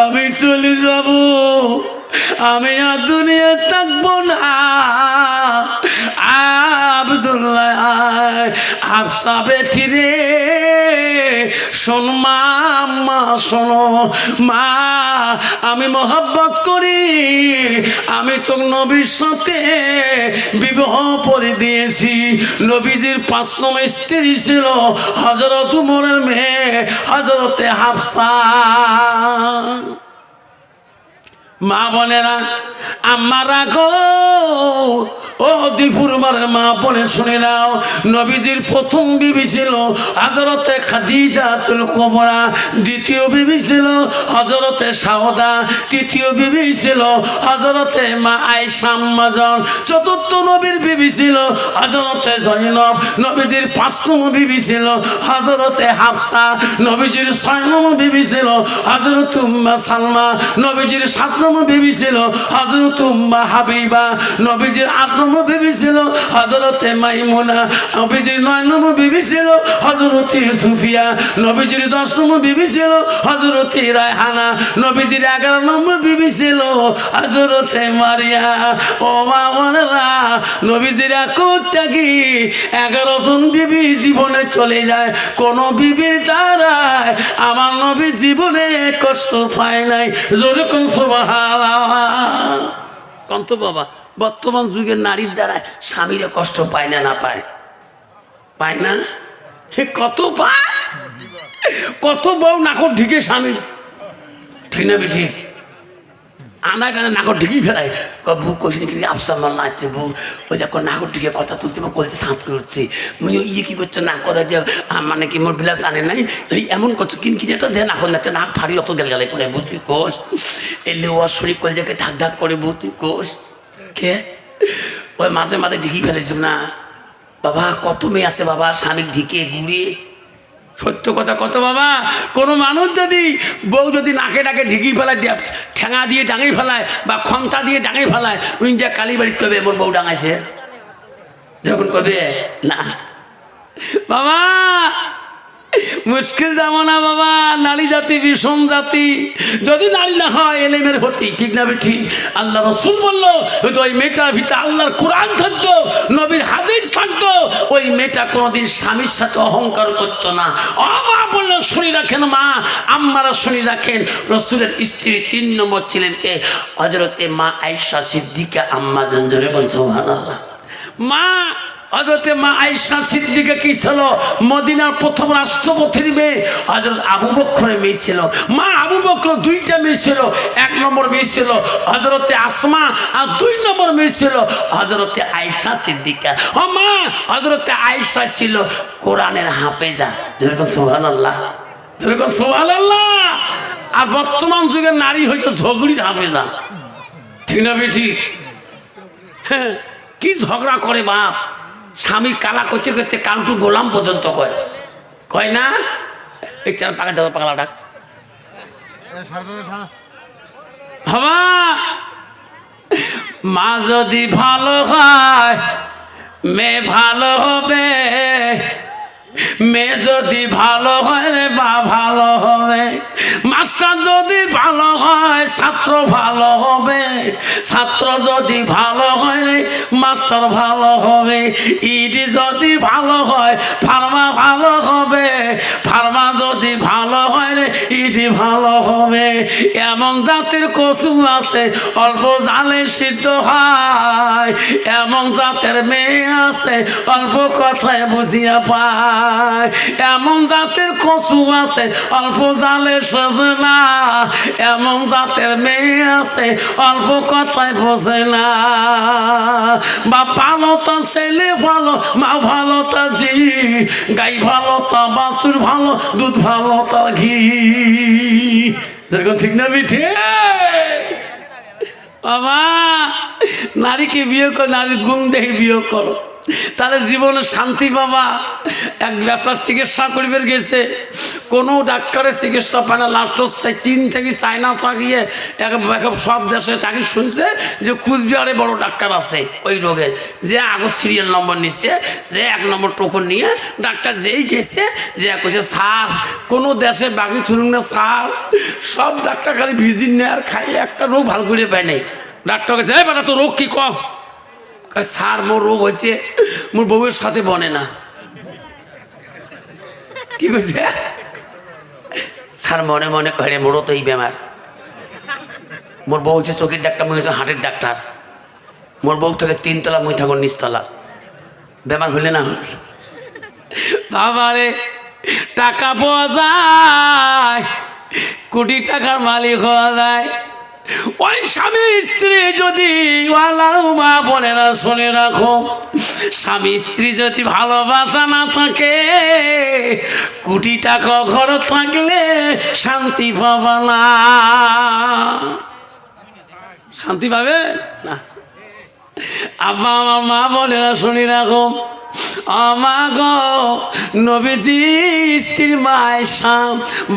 আমি চলে যাব, আমি আর দুনিয়া থাকবো না। আব্দুল্লাহ হাফসা বেটি রে শোন মা, মা শোনো মা, আমি মহব্বত করি, আমি তো নবীর সাথে বিবাহ করে দিয়েছি। নবীজির 5 নম্বর স্ত্রী ছিল হযরত উমরের মেয়ে হযরতে হাফসা। মা বোনেরা আমারা গো, ও দীপুরমার মা বোনে শুনে নাও, নবীজির প্রথম বিবি ছিল হযরতে খাদিজাতুল কুবরা, দ্বিতীয় বিবি ছিল হযরতে সাউদা, তৃতীয় বিবি ছিল হযরতে মা আয়েশা আম্মাজান, চতুর্থ নবীর বিবি ছিল হযরতে জয়নব, নবীজির 5 নম্বর বিবি ছিল হযরতে হাফসা, নবীজির 6 নম্বর বিবি ছিল হযরত উম্মে সালমা, নবীজির 7 নম্বর বিবি ছিল হযরত উম্মে হাবিবা, নবীজির 8 নম্বর বিবি ছিল হযরতে মাইমুনা, নবীজির 9 নম্বর বিবি ছিল হযরতে সুফিয়া, নবীজির 10 নম্বর বিবি ছিল হযরতে রায়হানা, নবীজির 11 নম্বর বিবি ছিল হযরতে মারিয়া। ও মা বোনেরা, নবীজির একটাকি 11 জন বিবি জীবনে চলে যায়, কোন বিবির দ্বারায় আমার নবী জীবনে কষ্ট পায় নাই। যেরকম সুবহানাল্লাহ কন্ত বাবা, বর্তমান যুগের নারীর দ্বারা স্বামীরা কষ্ট পায় না? না পায়? পায় না? কত পায়, কত বউ নাকর ঢিকে স্বামীর, ঠিক না বেঠি? আনা টানা নাকর ঢিকেই ফেলায়, বউ কইসনি কি আফসার মাল নাচছে, বউ ওই দেখো নাকর ঢিকে কথা তুলছে, বা কলছে সাঁত করে উঠছে, ইয়ে কী করছো না করে যে মানে কি মোর বিলাস আনে নাই, তো এমন করছো কিনকিনেটা দেয় নাকর নাচছে, নাক ফাড়ি অত গেলে গেলে করে বউ তুই কোষ এলে ওর শরীর কলজাকে ধাক ধাক করে বউ তুই কোষ কে ওই মাঝে মাঝে ঢিকি ফেলেছিস না বাবা? কত মেয়ে আছে বাবা স্বামী ঢিকে ঘুরিয়ে, সত্য কথা কত বাবা। কোনো মানুষ যদি বউ যদি নাকে ডাকে ঢিকি ফেলায়, ঠেঙা দিয়ে ডাঙাই ফেলায় বা খন্তা দিয়ে ডাঙাই ফেলায়, উনি যা কালীবাড়িতে কবে মোর বউ ডাঙাইছে, যখন কবে না বাবা মুশকিল জামানা বাবা। নারী জাতি ভীষণ জাতি, যদি নারী না হয় এলেমের হতি, ঠিক না বেঠি? আল্লাহ রসুল বললো ওই মেয়েটার ভিতরে আল্লাহর কোরআন থাকতো, নবীর হাদিস থাকতো, ওই মেয়েটা কোনোদিন স্বামীর সাথে অহংকার করতো না। ও মা বললো শুনি রাখেন মা, আম্মারা শুনি রাখেন, রসুলের স্ত্রী 3 নম্বর ছিলেন কে? হযরতে মা আয়েশা সিদ্দিকা আম্মা জান। জোরে বলুন সুবহানাল্লাহ। মা হযরতে মা আয়েশা সিদ্দিকা কি ছিল? মদিনার প্রথম রাষ্ট্রপতির মেয়ে। হযরত আবু বকরের মেয়ে ছিল। মা আবু বকর 2টা মেয়ে ছিল। 1 নম্বর মেয়ে ছিল হযরতে আসমা, আর 2 নম্বর মেয়ে ছিল হযরতে আয়েশা সিদ্দিকা। ও মা হযরতে আয়েশা ছিল কোরআনের হাফেজা। যেরকম সুবহানাল্লাহ, যেরকম সুবহানাল্লাহ। আর বর্তমান যুগের নারী হয়েছে ঝগড়ির হাফেজা, ঠিক না বেঠি? হ্যাঁ, কি ঝগড়া করে বাপ, স্বামী কালা করতে করতে কাউটু গোলাম পর্যন্ত কয়, কয় না? এই পাকা দাও, পাগলা ডাক বাবা মা যদি ভালো হয় মেয়ে ভালো হবে, মেয়ে যদি ভালো হয় রে বা ভালো হবে, মাস্টার যদি ভালো হয় ছাত্র ভালো হবে, ছাত্র যদি ভালো হয় রে মাস্টার ভালো হবে, ইডি যদি ভালো হয় ফার্মা ভালো হবে, ফার্মা যদি ভালো হয় রে ইডি ভালো হবে। এমন জাতের কচু আছে অল্প জালে সিদ্ধ হয়, এমন জাতের মেয়ে আছে অল্প কথায় বুঝিয়া পায়, এমন জাতের কচু আছে অল্প জালে সজে না, এমন জাতের মেয়ে আছে অল্প কথায় বোঝে না। বাপ ভালো তা ছেলে ভালো, মা ভালো তা জি, গাই ভালো তা বাছুর ভালো, দুধ ভালো তা ঘি। যেরকম ঠিক না বিঠে বাবা নারীকে বিয়ে করো, নারীর গুণ দেখে বিয়ে করো, তাহলে জীবনে শান্তি পাবা। এক ব্যাপার চিকিৎসা করিবে গেছে, কোনো ডাক্তারের চিকিৎসা পায় না, লাস্ট চীন থেকে চায়না থাকিয়ে সব দেশে তাকে শুনছে যে কুচবিহারে বড় ডাক্তার আছে ওই রোগের, যে আগর সিরিয়াল নম্বর নিচ্ছে, যে 1 নম্বর টোকন নিয়ে ডাক্তার যেই গেছে যে কইছে স্যার কোনো দেশে বাকি তুলুন না স্যার, সব ডাক্তার খালি ভিজিট নেয় আর খাই, একটা রোগ ভালো করে পায় নাই। ডাক্তার কাছে এই বেটা তো রোগ কি কম, স্যার মোর রোগ হয়েছে মোর বউয়ের সাথে বনে না। কি কইছে স্যার মনে মনে কয়ে মোরও তো এই বেমার, মোর বউ হচ্ছে চোখের ডাক্তার, মুই হচ্ছে হাটের ডাক্তার, মোর বউ থেকে 3 তলা মুই থাকুন নিচতলা, বেমার হইলে না হয়। বাবারে টাকা পাওয়া যায়, কোটি টাকার মালিক হওয়া যায়, ওই স্বামী স্ত্রী যদি মা বোনেরা শুনে রাখো, স্বামী স্ত্রী যদি ভালোবাসা না থাকে, কোটি টাকা ঘর থাকলে শান্তি পাবা না। শান্তি পাবে না। আব্বা আমার মা বোনেরা শুনে রাখো, আমা গো নবীজি স্ত্রীর মা আয়েশা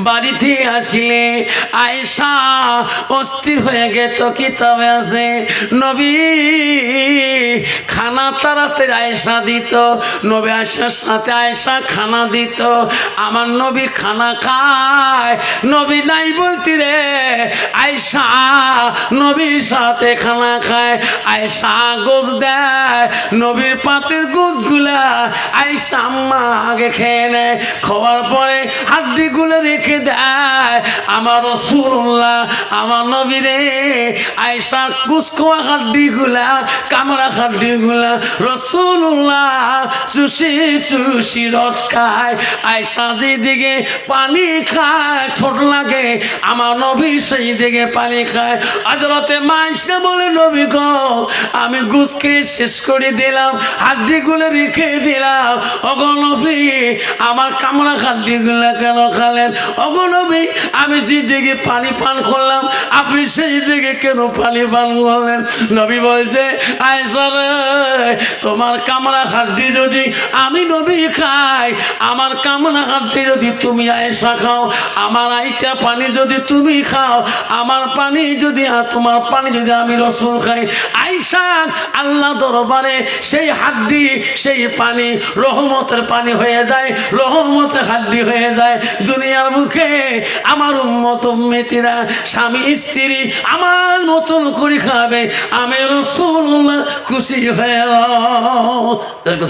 বাড়িতে আসিলে আয়েশা অস্থির হয়ে গেত। কিতাবে আছে নবী খানা তাড়াতাড়ি আয়েশা দিত, নবী আয়েশার সাথে আয়েশা খানা দিত। আমার নবী খানা খায়, নবী নাই বলতি রে আয়েশা নবীর সাথে খানা খায়, আয়েশা গোছ দেয়, নবীর পাতের গোছগুলা আয়েশা আম্মা আগে খেয়ে নেয়, খাওয়ার পরে হাড্ডিগুলো রেখে দেয়। আমার রাসূলুল্লাহ আমার নবী রে আয়েশা গোছ খাওয়া হাড্ডিগুলা কামড়া হাড্ডিগুলা রাসূলুল্লাহ চুষি চুষি রস খায়। আয়েশা যেদিকে পানি খায় ছোট লাগে, আমার নবী সেই দিকে পানি খায়। হযরতে মা আয়েশা বলে নবী গো আমি গোছ খেয়ে শেষ করে দিলাম, হাড্ডিগুলো রেখে দিলাম, ওগো নবী আমার কামড়া হাড্ডিগুলো কেন খালেন? ওগো নবী আমি যেদিকে পানি পান করলাম আপনি সেই দিকে কেন পানি পান করলেন? নবী বলছে আয়েশা রে তোমার কামড়া হাড্ডি যদি আমি নবী খাই, আমার কামড়া হাড্ডি যদি তুমি আয়েশা খাও, আমার আইটা পানি যদি তুমি খাও, আমার পানি যদি তোমার পানি যদি আমি রাসূল খাই, আয়েশা আল্লাহ দরবারে সেই হাড্ডি সেই পানি রহমতের পানি হয়ে যায়, রহমতের হাড্ডি হয়ে যায়। দুনিয়ার মুখে আমার উম্মত উম্মতিরা স্বামী স্ত্রী আমার মতন করে খাবে, আমি রাসূলুল্লাহ খুশি হয়ে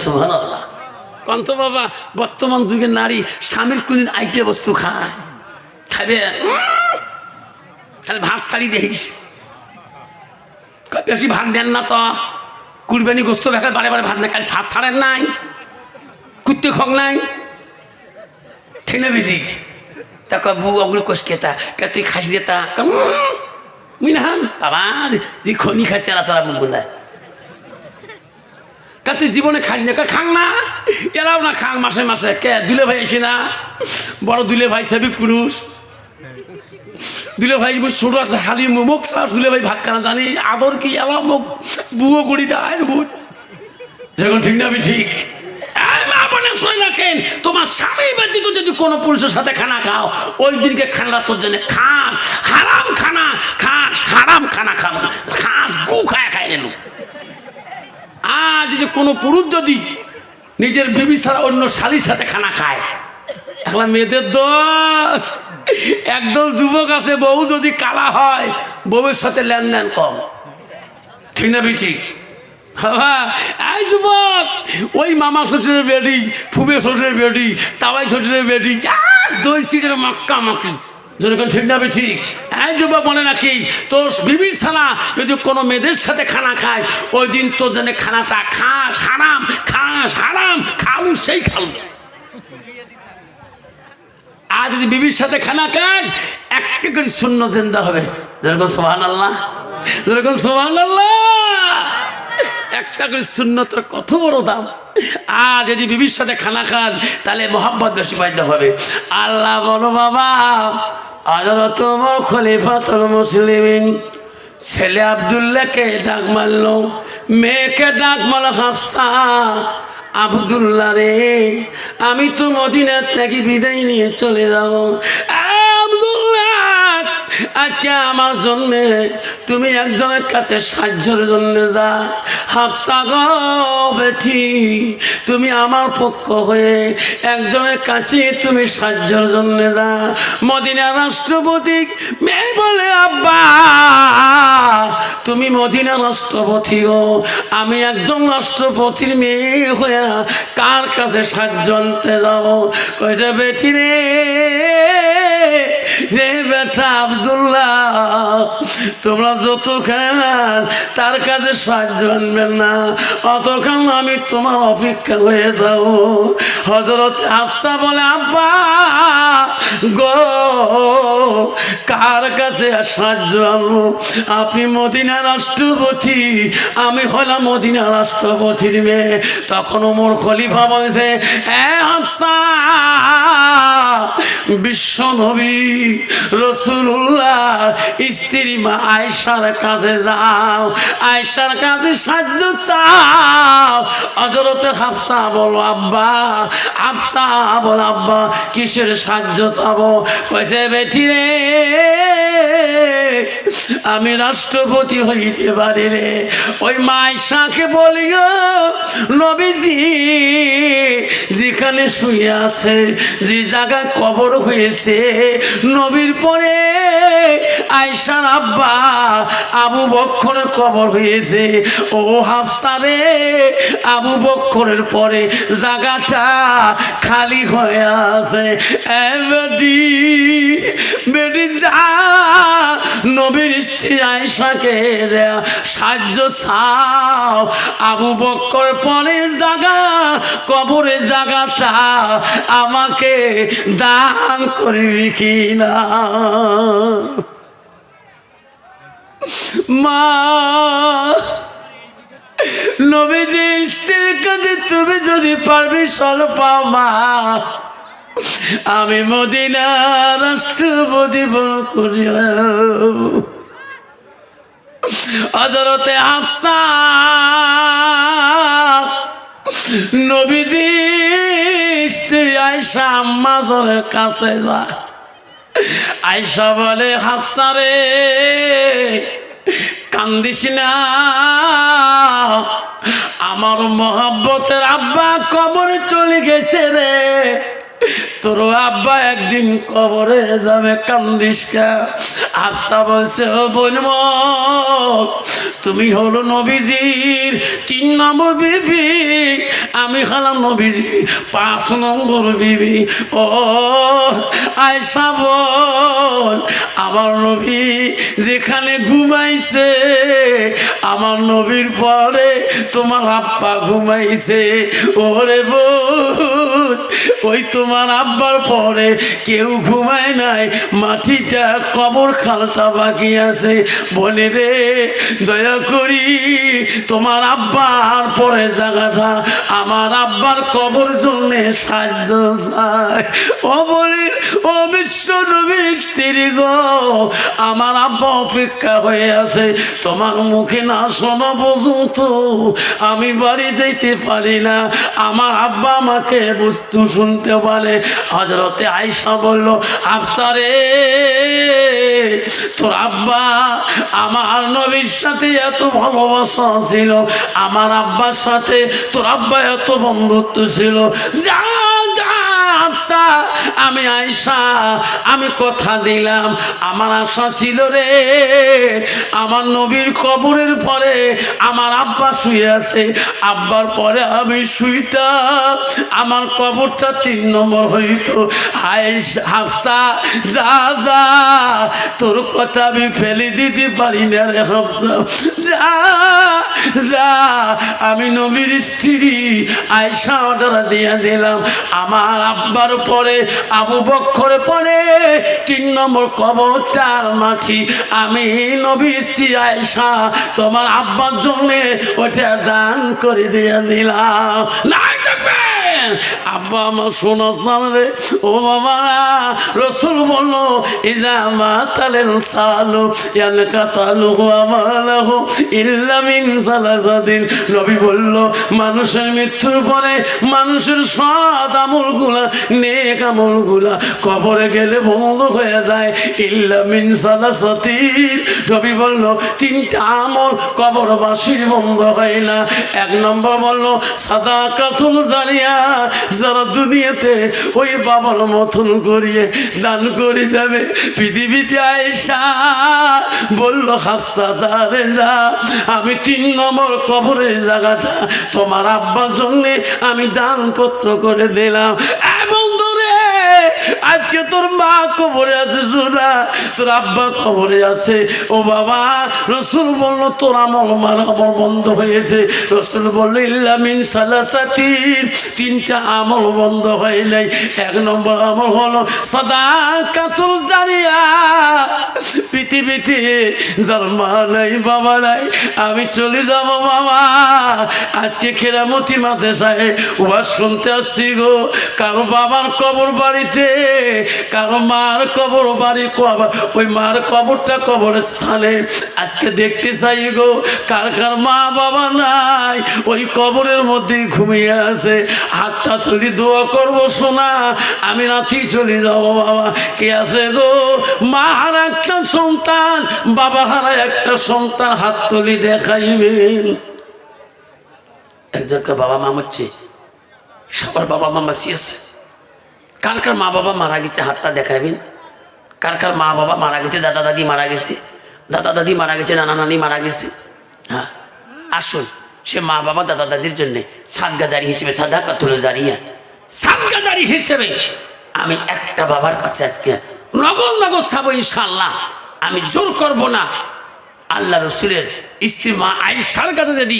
সুবহানাল্লাহ। কন্ত বাবা বর্তমান যুগের নারী স্বামীর কোনদিন আইটে বস্তু খায় খাবে, তাহলে ভাত ছাড়ি দেখিস বেশি ভাত দেন না তো, কুরবানি গোস্ত বেখার বারে বারে ভাত না, কাল ছাদ ছাড়েন নাই, কুত্তে খং নাই, ঠিক না বেটি? তা বউ ওগুলো কোষ কেতা কে তুই খাস দেতা মুই না বাবা যে খনি খায় চেরা চেরা মুখ গুলায়, কা তুই জীবনে খাস না, খাং না এরাও না খাং মাসে মাসে। কে দুলে ভাই এসে না, বড় দুলে ভাই সেবিক পুরুষ, দুলে ভাই ছোট একটা হালি মুখ সার, দুলে ভাই ভাত খানা জানি আদর কি এলাম মুখ বুয়ো করি দেয় বুঝ, যখন ঠিক না আমি ঠিক কানে শুনে রাখেন, তোমার স্বামী ব্যতীত যদি কোনো পুরুষের সাথে খানা খাও, ওই দিনকে খানা তোর জন্য খাস হারাম খানা, খাস হারাম খানা খাবো, খাস গু খায় খায় রেলু। আর যদি কোনো পুরুষ যদি নিজের বিবি ছাড়া অন্য শালীর সাথে খানা খায়, এখন মেয়েদের দোষ। একদল যুবক আছে, বউ যদি কালা হয় বউয়ের সাথে লেনদেন কম, ঠিক না বেটি? এই যুবক, ওই মামা শ্বশুরের বেটি, ফুবে শ্বশুরের বেটি, তাওয়াই শ্বশুরের বেটি, দই সিটের মাক্কা মাকি, যেরকম, ঠিক না বেটি? এই যুবক মনে রাখিস, তোর বিবি ছাড়া যদি কোনো মেয়েদের সাথে খানা খায়, ওই দিন তোর জন্য খানাটা খাস হারাম, খাস হারাম, খালু সেই খালু। আর যদি বিবির সাথে খানা খাস, একটা করে শূন্য জিন্দা হবে, যেরকম সুবহানাল্লাহ, যেরকম সুবহানাল্লাহ। একটা করে সুন্নতের কত বড় দাম। আর যদি বিবির সাথে খানা খান, তাহলে মোহাম্মত বেশি পাইতে হবে। আল্লাহ বলো বাবা, হযরত ওমর খলিফাতুল মুসলিমিন ছেলে আব্দুল্লাহকে ডাক মারলো, মেয়েকে ডাক মারলো হাফসা, আব্দুল্লাহ রে, আমি তো মদিনা থেকে বিদায় নিয়ে চলে যাব। আব্দুল্লাহ, আজকে আমার জন্য তুমি একজনের কাছে সাহায্যের জন্য যা। হাফসা গো বেটি, তুমি আমার পক্ষ হয়ে একজনের কাছে তুমি সাহায্যের জন্য যা। মদিনার রাষ্ট্রপতি মেয়ে বলে, আব্বা তুমি মদিনার রাষ্ট্রপতিও, আমি একজন রাষ্ট্রপতির মেয়ে হয়ে কার কাছে সাহায্য আনতে যাবো? কইছে বেটি রে, রে বেটা আব্দুল্লাহ, তোমরা যতক্ষণ তার কাছে সাহায্য আনবেন না, অতক্ষণ আমি তোমার অপেক্ষা হয়ে যাবো। হযরত হাফসা বলে, আব্বা গো, কার কাছে সাহায্য আনবো? আপনি মদিনা রাষ্ট্রপতি, আমি হলাম মদিনা রাষ্ট্রপতির মেয়ে। তখন ওমর খলিফা বলছে, এ হাফসা, বিশ্ব নবী রাসূলুল্লাহ স্ত্রী মা আয়েশার কাছে যাও, আয়েশার কাছে সাহায্য চাও। হযরত হাফসা বলো, আব্বা, হাফসা বল, আব্বা কিসের সাহায্য চাবো? কইছে বেটি রে, আমি রাষ্ট্রপতি হইতে পারি রে। ওই মা আয়েশাকে বলিও, নবীজি যেখানে শুয়ে আছে, যে জায়গায় কবর হয়েছে, নবীর পরে আয়েশার আব্বা আবু বকরের কবর হয়েছে। ও হাফসা রে, আবু বকরের পরে জায়গাটা খালি হয়ে আছে। এ বেটি, বেটি যা, নবীর স্ত্রী আয়েশাকে সাহায্য চাও। আবু বকর পরে জায়গা, কবরের জায়গাটা আমাকে দান করবি কিনা? মা, নবীজি স্ত্রীর কাছে তুমি যদি পারবি স্বল্প, মা আমি মদিনা রাষ্ট্রপতি করিলাম। হযরতে হাফসা নবীজি স্ত্রী আয়েশা আম্মাজানের কাছে যায়। আয়েশা বলে, হাফসা রে, কান্দিস না, আমার মহব্বতের আব্বা কবরে চলে গেছে রে, তোর আব্বা একদিন কবরে যাবে, কান্দিস কা? হাফসা বলছে, ও বোন, তুমি হলো নবীজির 3 নম্বর বিবি, আমি হলাম নবীজির 5 নম্বর বিবি। ও আয়েশা বল, আমার নবী যেখানে ঘুমাইছে, আমার নবীর পরে তোমার আব্বা ঘুমাইছে। ওরে বল, হুজুর ওই তোমার আব্বার পরে কেউ ঘুমায় নাই, মাটিটা কবর খালটা বাকি আছে। বলে রে দয়া করি তোমার আব্বার পরে জায়গাটা আমার আব্বার কবর জন্য সাহায্য চায়। ও বলে ও বিশ্ব নবীর স্ত্রী গো, আমার আব্বা অপেক্ষা হয়ে আছে, তোমার মুখে না শোনো পর্যন্ত আমি বাড়ি যেতে পারি না। আমার আব্বা আমাকে বস্তু শুনতে পারে। হযরতে আয়েশা বলল, হাফসা রে তোর আব্বা আমার নবীর সাথে এত ভালোবাসা ছিল, আমার আব্বার সাথে তোর আব্বা এত বন্ধুত্ব ছিল। যা যা হাফসা, আমি আয়েশা আমি কথা দিলাম, আমার আশা ছিল রে আমার নবীর কবরের পরে আমার আব্বা শুয়ে আছে, আব্বার পরে আমি শুইতাম, আমার কবরটা 3 নম্বর হইতো। হাফসা যা যা, তোর কথা আমি ফেলে দিতে পারি না রে হাফসা, যা যা। আমি নবীর স্ত্রী আয়েশা অর্ডার দিয়ে দিলাম, আমার আব্বার পরে আবু বকর পরে 3 নম্বর কবরটার মাটি আমি নবীর স্ত্রী আয়েশা তোমার আব্বার জন্য ওটা দান করে দিয়ে দিলাম। নাই থাকবেন আব্বা আমার শোনো সামনে ও বাবা, রসুল বললো ইজা মাতালেন সালু ইয়াল কাতালু আমালাহু ইল্লা মিন সালাসাতিন। নবী বলল মানুষের মৃত্যুর পরে মানুষের সৎ আমলগুলা নেক আমলগুলা কবরে গেলে বন্ধ হয়ে যায়, ইল্লা মিন সালাসাতিন। নবী বলল 3টা আমল কবরবাসীর বন্ধ হয় না। 1 নম্বর বলল সাদাকাতুল জারিয়া, যারা দুনিয়াতে ওই বাবার মতন করিয়ে দান করে যাবে। পৃথিবীতে আয়েশা বলল হাফসা যারে যা, আমি 3 নম্বর কবরের জায়গাটা তোমার আব্বার জন্যে আমি দান পত্র করে দিলাম। বন্ধুরে আজকে তোর মা কবরে আছে, সোনা তোর আব্বা কবরে আছে। ও বাবা, রসুল বলল তোর আমল মার আমল বন্ধ হয়েছে। রসুল বলল ইল্লা মিন সালাসাতিন, 3টা আমল বন্ধ হয় নাই। 1 নম্বর আমল হলো সাদাকাতুল জারিয়া। পৃথিবীতে যার মা নাই বাবা নাই, আমি চলে যাব বাবা। আজকে খেরামতি মাদ্রাসায় ওয়াজ শুনতে আসছি গো, কারো বাবার কবর বাড়িতে, কারো মার কবর বাড়ি, ওই মার কবরটা কবরস্থানে আজকে দেখতে চাই গো, কার কার মা বাবা নাই ওই কবরের মধ্যে ঘুমিয়ে আছে। হাতটা তুলি দোয়া করবো শোনা, আমি রাতেই চলে যাবো বাবা। কে আছে গো মা হারা একটা সন্তান, বাবা হারা একটা সন্তান, হাত তুলি দেখাইবেন। একজনকে বাবা মা মরছে, সবার বাবা মা বাঁচিয়েছে। কার কার মা বাবা মারা গেছে হাতটা দেখাবেন। কার কার মা বাবা মারা গেছে, দাদা দাদি মারা গেছে, দাদা দাদি মারা গেছে, নানা নানি মারা গেছে। হ্যাঁ আসুন, সে মা বাবা দাদা দাদির জন্যে সাদগাদারি হিসেবে, সাদাকাতুল জারিয়া সাদগাদারি হিসেবে আমি একটা বাবার কাছে আজকে নগদ নগদ চাবো ইনশাআল্লাহ। আমি জোর করব না। আল্লাহ রসুলের স্ত্রী মা আয়েশার কাছে যদি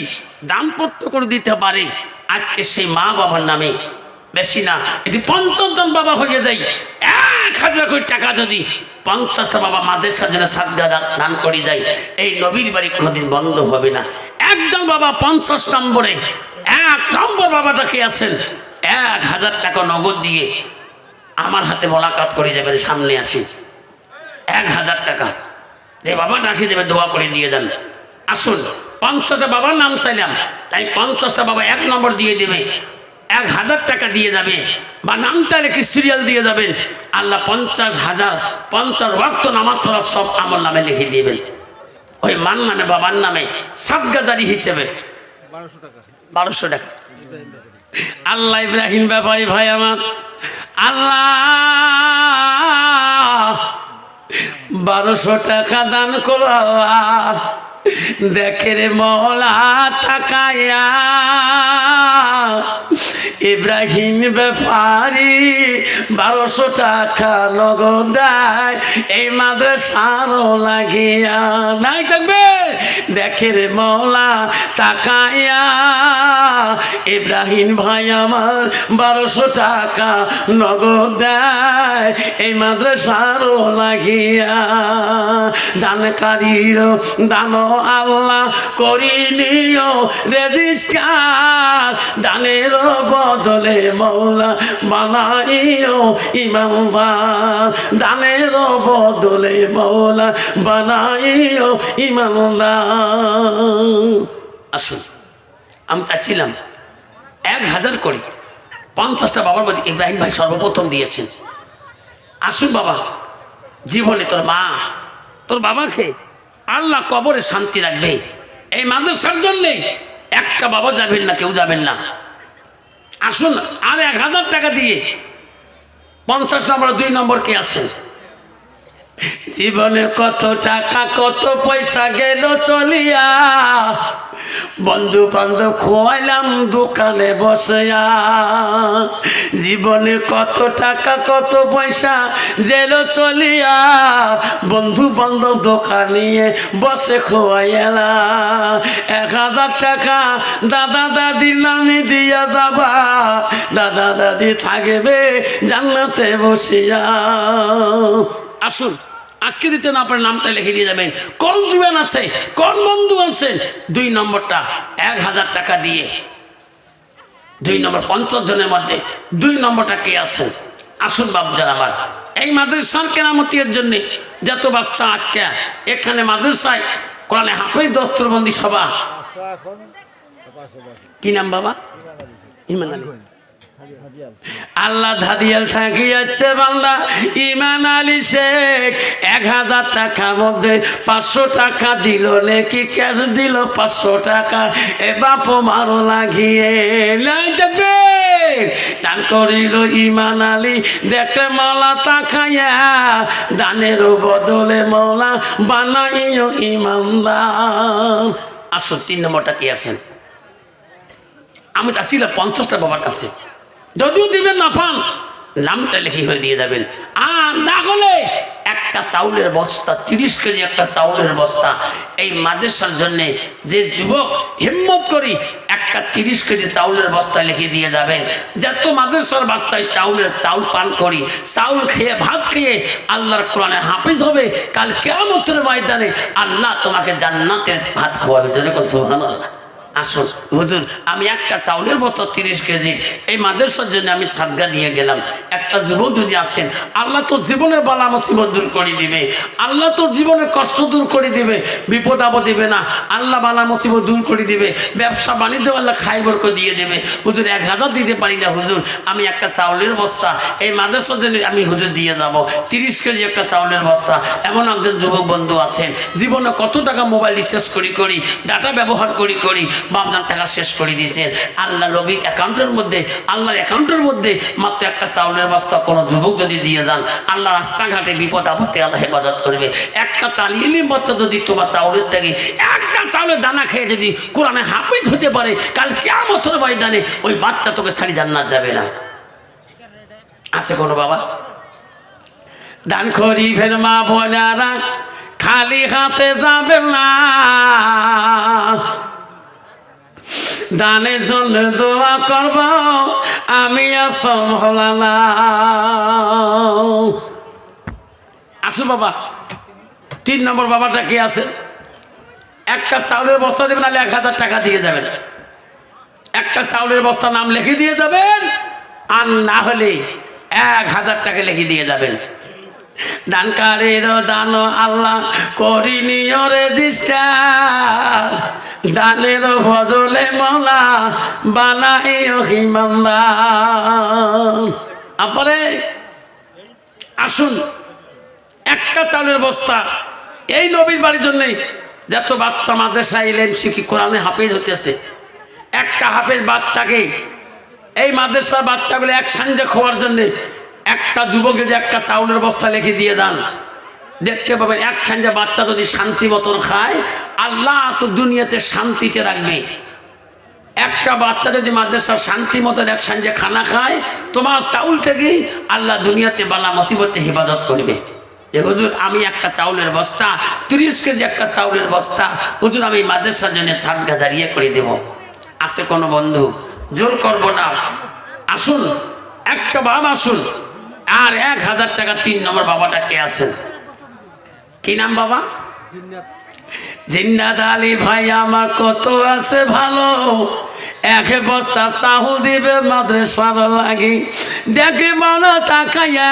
দানপত্র করে দিতে পারে, আজকে সেই মা বাবার নামে বেশি না, যদি 50 জন বাবা হয়ে যায়, 1000 কোটি টাকা যদি 50টা বাবা মাদ্রাসার জন্য সাদগা দান করে যায়, এই নবীর বাড়ি কোনোদিন বন্ধ হবে না। একজন বাবা 50 নম্বরে 1 নম্বর বাবাটাকে আছেন 1000 টাকা নগদ দিয়ে আমার হাতে মোলাকাত করে যাবেন, সামনে আসি 1000 টাকা যে বাবাটা আসি দেবে, দোয়া করে দিয়ে যান। আসুন 50টা বাবার নাম চাইলাম, তাই 50টা বাবা 1 নম্বর দিয়ে দেবে, 1000 টাকা দিয়ে যাবে, বা নামটা রেখে সিরিয়াল দিয়ে যাবেন। আল্লাহ 50,000 50 ওয়াক্ত নামাজ পড়া সব আমার নামে লিখে দিবেন। ওই মান নামে বাবার নামে সাদগাদারি হিসেবে 1200 টাকা। আল্লাহ ইব্রাহিম ব্যাপারী ভাই আমার, আল্লাহ 1200 টাকা দান করো আল্লাহ। দেখে রে মওলা তাকায়া, ইব্রাহিম ব্যাপারী 1200 টাকা নগদ দেয় এই মাদ্রাসারও লাগিয়া। নাই থাকবে দেখে রে মওলা তাকায়া ইব্রাহিম ভাই আমার 1200 টাকা নগদ দেয় এই মাদ্রাসারও লাগিয়া। দানকারীর দান আল্লাহ করিনিও রেজিস্টার, দানের বদলে মওলা বানাইও ইমানদার, দানের বদলে মওলা বানাইও ইমানদার। আসুন, আমি চাচ্ছিলাম 1000 করে 50টা বাবার মধ্যে ইব্রাহিম ভাই সর্বপ্রথম দিয়েছেন। আসুন বাবা, জীবনে তোর মা তোর বাবাকে আল্লাহ কবরে শান্তি রাখবে। এই মাদ্রাসার জন্যে একটা বাবা যাবেন না, কেউ যাবেন না। আসুন, আর 1000 টাকা দিয়ে 50 নম্বর 2 নম্বর কে আছেন? জীবনে কত টাকা কত পয়সা গেল চলিয়া, বন্ধু বান্ধব খোয়াইলাম দোকানে বসিয়া। জীবনে কত টাকা কত পয়সা গেল চলিয়া, বন্ধু বান্ধব দোকান নিয়ে বসে খোয়াইলা। 1000 টাকা দাদা দাদির নামে দিয়া যাবা, দাদা দাদি থাকবে জান্নাতে বসিয়া। আসুন, আজকে দিতে না আপনার নামটা লিখে দিয়ে যাবেন। কোন জুয়ান আছে, কোন বন্ধু আছেন 2 নম্বরটা 1000 টাকা দিয়ে 2 নম্বর 50 জনের মধ্যে 2 নম্বরটা কে আছেন? আসুন বাবুজান আমার, এই মাদ্রাসার কেরামতির জন্য যত বাচ্চা আজকে এখানে মাদ্রাসায় কোরআনে হাফেজ দস্তরবন্দি সভা। কি নাম বাবা? ইমান আলী। আল্লাহ ধাদিয়াল থাকিয়াছে বান্দা ইমান আলী শেখ। 1000 টাকার মধ্যে 500 টাকা দিল, নাকি ক্যাশ দিল 500 টাকা। এ বাপ মারো লাগিয়ে দান করিল ইমান আলী, দেখতে মৌলা তাকাইয়া, দানের বদলে মৌলা বানাইও ইমানদার। আসুন, 3 নম্বরটা কি আছেন? আমি চাচ্ছিলাম 50টা বাবার কাছে, যদিও দিবেন না পান নামটা লিখে হয়ে দিয়ে যাবেন। আর না হলে একটা চাউলের বস্তা, 30 কেজি একটা চাউলের বস্তা এই মাদ্রাসার জন্যে যে যুবক হিম্মত করি একটা 30 কেজি চাউলের বস্তা লিখে দিয়ে যাবেন। যত মাদ্রাসার বাচ্চায় চাউল পান করি, চাউল খেয়ে ভাত খেয়ে আল্লাহর কোরআনে হাফেজ হবে, কাল কিয়ামতের ময়দানে আল্লাহ তোমাকে জান্নাতের ভাত খাওয়াবে। যেরকম সুবহানাল্লাহ। আসুন হুজুর, আমি একটা চাউলের বস্তা 30 কেজি এই মাদ্রাসার জন্য আমি সাদগা দিয়ে গেলাম। একটা যুবক যদি আসেন, আল্লাহ তো জীবনের বালা মুসিবত দূর করে দিবে, আল্লাহ তো জীবনের কষ্ট দূর করে দিবে, বিপদ আপদ দিবে না, আল্লাহ বালা মুসিবত দূর করে দিবে, ব্যবসা বাণিজ্য আল্লাহ খাই বরকত দিয়ে দেবে। হুজুর 1000 দিতে পারি না হুজুর, আমি একটা চাউলের বস্তা এই মাদ্রাসার জন্য আমি হুজুর দিয়ে যাব 30 কেজি একটা চাউলের বস্তা। এমন একজন যুবক বন্ধু আছেন, জীবনে কত টাকা মোবাইল রিচার্জ করি ডাটা ব্যবহার করি বাপজান টাকা শেষ করে দিয়েছেন। আল্লাহ রবির অ্যাকাউন্টের মধ্যে, আল্লাহর অ্যাকাউন্টের মধ্যে মাত্র একটা চাউলের বস্তা কোনো যুবক যদি দিয়ে যান, আল্লাহ রাস্তাঘাটে বিপদ আপদে আল্লাহ হেফাজত করবে। একটা তালিম বাচ্চা যদি তোমার চাউলের থেকে একটা চাউলের দানা খেয়ে যদি কোরআনে হাফেজ হতে পারে, কাল কিয়ামতের ময়দানে ওই বাচ্চা তোকে ছাড়ি জান্নাত যাবে না। আছে কোনো বাবা? দান করি ফের মা বোনেরা খালি হাতে যাবে না, দানের জন্য দোয়া করব আমি সম্ভলানা। আসো বাবা, 3 নম্বর বাবাটা কি আছে? একটা চাউলের বস্তা দেবেন, নাহলে 1000 টাকা দিয়ে যাবেন। একটা চাউলের বস্তা নাম লিখে দিয়ে যাবেন, আর না হলে 1000 টাকা লিখে দিয়ে যাবেন। দানকারীর দান আল্লাহ করিনিও রেজিস্টার, দানের বদলে মওলা বানাইও ইমানদার। আপরে আসুন, একটা চাউলের বস্তা এই নবীর বাড়ির জন্যই যত বাচ্চা মাদ্রাসায় ইলম শিখি কোরআনে হাফেজ হতেছে, একটা হাফেজ বাচ্চাকে এই মাদ্রাসার বাচ্চাগুলো এক সাঞ্জে খাওয়ার জন্যে একটা যুবক যদি একটা চাউলের বস্তা লিখে দিয়ে যান, দেখতে পাবেন এক সাঞ্জে বাচ্চা যদি শান্তি মতন খায়, আল্লাহ তো দুনিয়াতে শান্তিতে রাখবে। একটা বাচ্চা যদি মাদ্রাসার শান্তি মতন এক সাঞ্জে খানা খায়, তোমার চাউল থেকেই আল্লাহ দুনিয়াতে বালা মুসিবতে হেফাজত করবে। যে হুজুর আমি একটা চাউলের বস্তা 30 কেজি একটা চাউলের বস্তা হুজুর আমি মাদ্রাসার জন্য সাদকা জারিয়া করে দেব। আছে কোনো বন্ধু? জোর করব না, আসুন একটা বাবা আসুন। আর 1000 টাকা 3 নম্বর বাবাটা কে আছেন? কি নাম বাবা? জিন্নাত আলী ভাই আমার কত আছে ভালো, 1 বস্তা চাউল দিবে মাদ্রাসার লাগি। দেখে মনে তাকাইয়া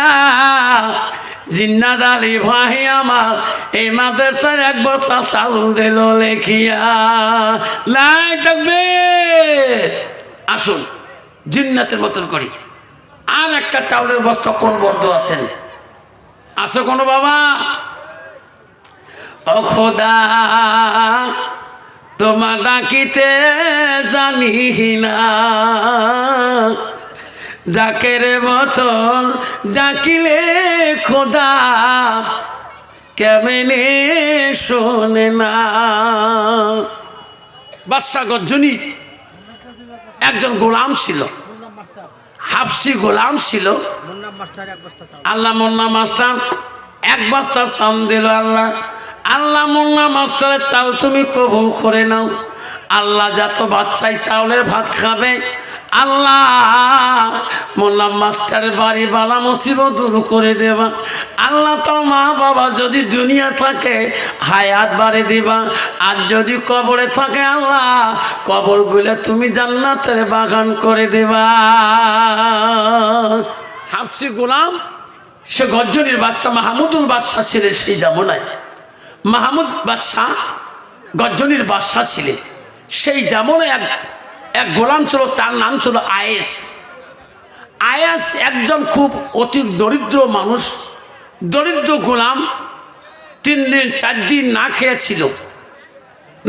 জিন্নাত আলী ভাই আমার এই মাদ্রাসার 1 বস্তা চাউল দিল লেখিয়া। লাই থাকবে, আসুন জিন্নাতের মতন করি। আর একটা চাউলের বস্তা কোন বন্ধু আছেন? আসো কোনো বাবা? ও খোদা তোমার ডাকিতে জানি না, ডাকের মতন ডাকিলে খোদা কেমনে শোনে না। বাদশা গজ্জনীর একজন গোলাম ছিল, হাফসি গোলাম ছিল। আল্লাহ মুন্না মাস্টার 1 বস্তা চাল দিল। আল্লাহ আল্লাহ মুন্না মাস্টারের চাল তুমি কবুল করে নাও। আল্লাহ যত বাচ্চাই চাউলের ভাত খাবে, আল্লাহ মোল্লা মাস্টারের বাড়ি বালা মুসিবত দূর করে দেবা। আল্লাহ তোর মা বাবা যদি দুনিয়া থাকে হায়াত বাড়ে দিবা, আর যদি কবরে থাকে আল্লাহ কবরগুলো তুমি জান্নাতের বাগান করে দেবা। হাফসি গোলাম সে গজ্জনীর বাদশাহ মাহমুদুল বাদশাহ ছিলেন। সেই জামানায় মাহমুদ বাদশাহ গজ্জনীর বাদশাহ ছিলেন। সেই জামানায় এক গোলাম ছিল, তার নাম ছিল আয়েস। আয়াস একজন খুব অতি দরিদ্র মানুষ, দরিদ্র গোলাম। 3 দিন 4 দিন না খেয়েছিল,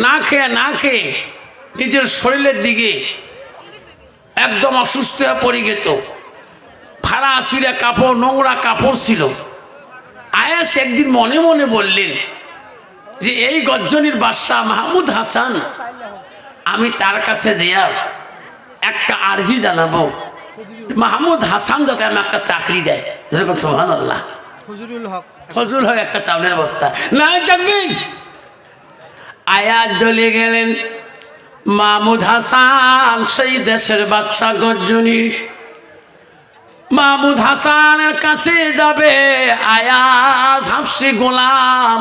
না খেয়ে নিজের শরীরের দিকে একদম অসুস্থ হয়ে পড়ে যেত। ফাড়া আসিরা কাপড়, নোংরা কাপড় ছিল। আয়াস একদিন মনে মনে বললেন যে এই গজ্জনীর বাদশাহ মাহমুদ হাসান, আমি তার কাছে যাইয়া একটা আর্জি জানাবো, মাহমুদ হাসান যাতে আমি একটা চাকরি দেয়। সুবহানাল্লাহ, ফজলুল হক একটা চাউলের বস্তা না দেখবেন। আয়াত জ্বলে গেলেন। মাহমুদ হাসান সেই দেশের বাদশাহ গজ্জনী, মাহমুদ হাসানের কাছে যাবে আয়াজ হাফসি গোলাম।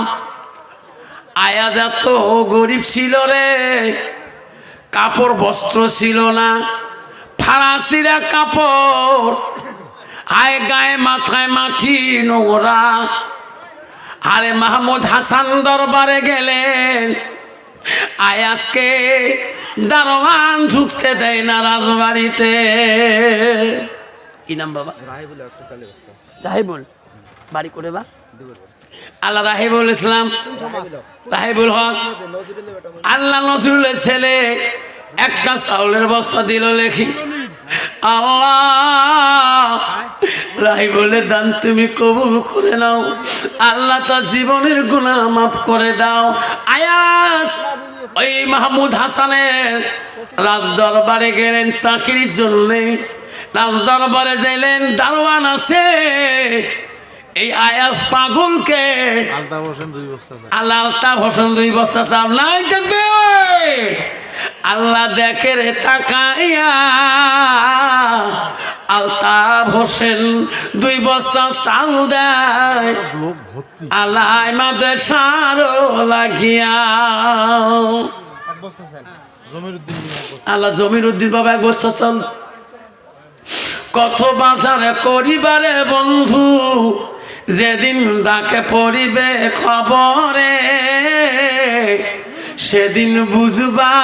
আয়াজ এত গরিব ছিল রে, কাপড় বস্ত্র ছিল না, ফারাসিরা কাপড়, আয় গায়ে মাথায় মাটি নোংরা। আরে মাহমুদ হাসান দরবারে গেলেন, আয়াজকে দারোয়ান ঢুকতে দেয় না রাজবাড়িতে। কি নাম বাবা? রাহিবুল। বাড়ি করে বা আল্লাহ রাহিবুল ইসলাম, রাহিবুল হক। আল্লাহ নজরুলের ছেলে একটা চাউলের বস্তা দিল লেখি। আল্লাহ রাহিবুলের দান তুমি কবুল করে নাও, আল্লাহ তার জীবনের গুনাহ মাফ করে দাও। আয়াস ওই মাহমুদ হাসানের রাজ দরবারে গেলেন চাকরির জন্যে। রাজ দরবারে যাইলেন, দারোয়ান আছে। এই আয়াস পাগলকে আল্লাহ হোসেন 2 বস্তা চাল নাই দেখবে। আল্লাহ দেখে রে তাকাইয়া, আলতাফ হোসেন 2 বস্তা চাল দেয়। আল্লাহ মাদ্রাসার লাগিয়া, আল্লাহ জমির উদ্দিন বাবা 1 বস্তা চাল। কত বাজারে করিবারে বন্ধু, যেদিন ডাকে পড়িবে খবরে, সেদিন বুঝবা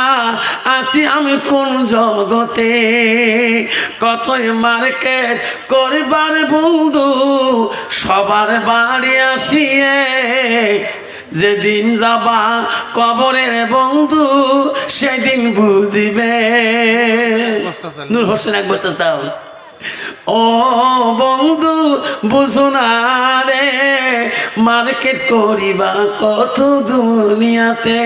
আছি আমি কোন জগতে। কতই মার্কেট করিবার বন্ধু, সবার বাড়ি আসিয়ে, যেদিন যাবা কবরের বন্ধু, সেদিন বুঝিবে। নূর হোসেন 1 বছর চাও। ও বন্ধু বুঝো না রে, মার্কেট করিবা কত দুনিয়াতে।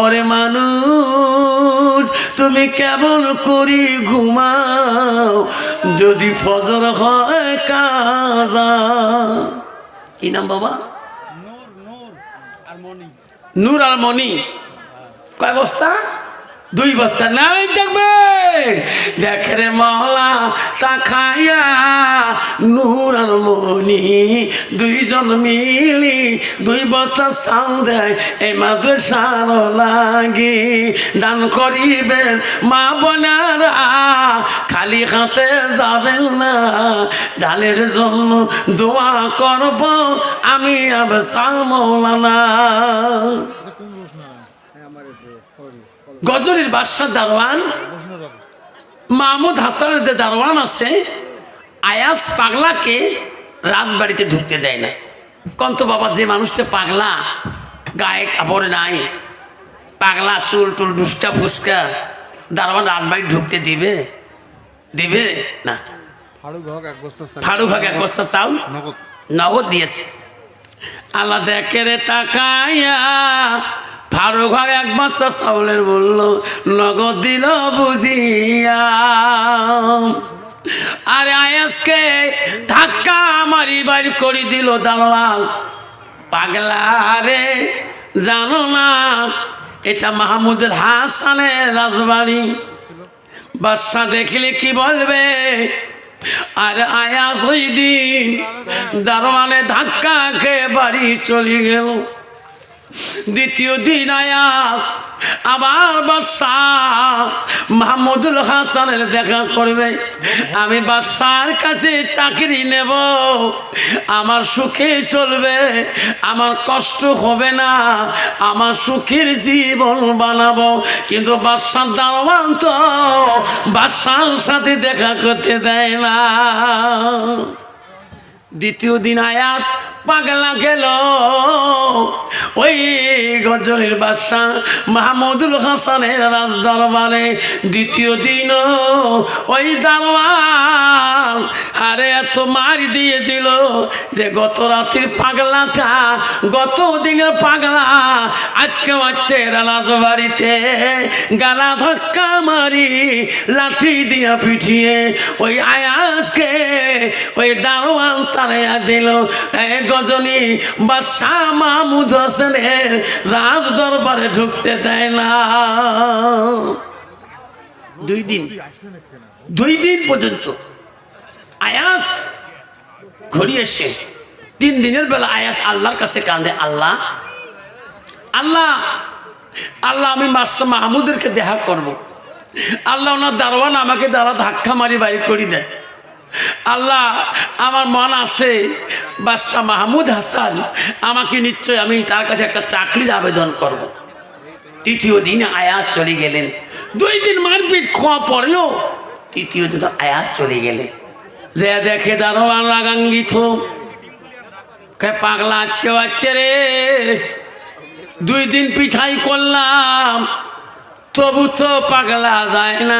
ওরে মানুষ তুমি কেমন করি ঘুমাও, যদি ফজর হয় কাজা। কি নাম বাবা? নূর আর মনি। কয় বস্তা? 2 বস্তা। নাই দেখবে দেখে রে মহলা তা খাইয়া নূর আর মনি 2 জন মিলি 2 বস্তা চাল দেয় এই মাদ্রাসার লাগি। দান করিবেন মা বোনেরা, খালি হাতে যাবেন না। দানের জন্য দোয়া করব আমি আবসাল মৌলানা। গজনীর বাদশাহ দারোয়ান মাহমুদ হাসানের যে দারোয়ান আছে, আয়াজ পাগলাকে রাজবাড়িতে ঢুকতে দেয় না। কন্ত বাবা, যে মানুষটা পাগলা, গায়ে কাপড় নাই, পাগলা, চুল টুল ডুসকা ফুসকা, দারোয়ান রাজবাড়ি ঢুকতে দিবে? দিবে না। ফারুক হক 1 বস্তা চাউল নগদ দিয়েছে। আল্লাহ দেখে রে তাকায়া ফারুক হক 1 বস্তা চাউলের মূল্য নগদ দিল বুঝিয়া। আরে আয়াজকে ধাক্কা মারি বাড়ি করে দিল দালাল। পাগলা রে, জানো না এটা মাহমুদুল হাসানের রাজবাড়ি। বাদশা দেখলে কি বলবে? আর আয়াজ ওই দিন দারোয়ানে ধাক্কা খেয়ে বাড়ি চলে গেল। দ্বিতীয় দিন আয়াজ আবার বাদশাহ মাহমুদুল হাসানের দেখা করবে। আমি বাদশার কাছে চাকরি নেব, আমার সুখে চলবে, আমার কষ্ট হবে না, আমার সুখের জীবন বানাবো। কিন্তু বাদশার দারোয়ান তো বাদশার সাথে দেখা করতে দেয় না। দ্বিতীয় দিন আয়াজ পাগলা গেল ওই গজনীর বাদশাহ মাহমুদুল হাসানের রাজ দরবারে। দ্বিতীয় দিন ওই দারোয়ান আরে এত মারি দিয়ে দিল যে গত রাতের পাগলাটা, গত দিনের পাগলা আজকে হচ্ছে রাজবাড়িতে গালা ধাক্কা মারি লাঠি দিয়া পিঠিয়ে ওই আয়াজকে ওই দারোয়ান তাড়াইয়া দিল। গজনী বাদশাহ মাহমুদ হাসানের রাজ দরবারে ঢুকতে দেয় না। 2 দিন পর্যন্ত আয়াজ ঘুরিয়ে এসে 3 দিনের বেলা আয়াজ আল্লাহর কাছে কাঁদে, আল্লাহ আল্লাহ আল্লাহ, আমি বাদশাহ মাহমুদেরকে দেখা করব। আল্লাহ ওনার দারোয়ান আমাকে দ্বারা ধাক্কা মারি বাড়ি করে দেয়। আল্লাহ, আমার মন আছে বাদশাহ মাহমুদ হাসান আমাকে নিশ্চয়, আমি তার কাছে একটা চাকরির আবেদন করব। তৃতীয় দিন আয়াত চলে গেলেন। 2 দিন মারপিট খাওয়া পরেও তৃতীয় দিন আয়াত চলে গেলেন। যে দেখে দারোয়ান রাগান্বিত, পাগলা আজকে হচ্ছে রে, 2 দিন পিঠাই করলাম তবু তো পাগলা যায় না।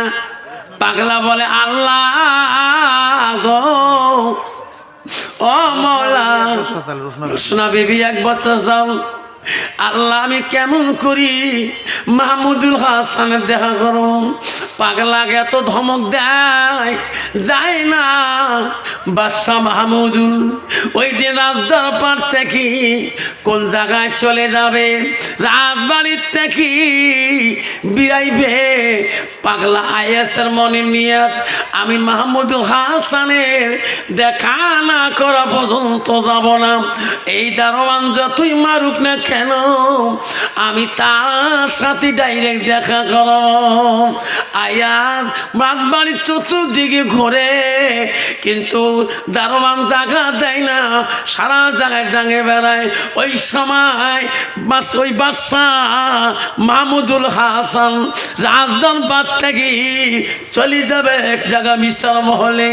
পাগলা বলে, আল্লাহ গো, ও মওলা, রোশনা বিবি 1 বছর যাও। আল্লাহ, আমি কেমন করি মাহমুদুল হাসানের দেখা করো? পাগলাকে এত ধমক দেয়, যায় না। বাদশাহ মাহমুদুল ওই দিন রাজদরবার থেকে কোন জায়গায় চলে যাবে, রাজবাড়ির থেকে বিরাইবে। পাগলা আয়াসের মনে নিয়ত, আমি মাহমুদুল হাসানের দেখা না করা পর্যন্ত যাব না। এই দারোয়ান যতই মারুক না কেন, আমি তার সাথে ডাইরেক্ট দেখা করব। আয়াজ রাজবাড়ির চতুর্দিকে ঘোরে, কিন্তু দারোয়ান জায়গা দেয় না, সারা জায়গায় ডাঙে বেড়ায়। ওই সময় ওই বাদশাহ মাহমুদুল হাসান রাজদরবার থেকে চলে যাবে এক জায়গা মিশর মহলে।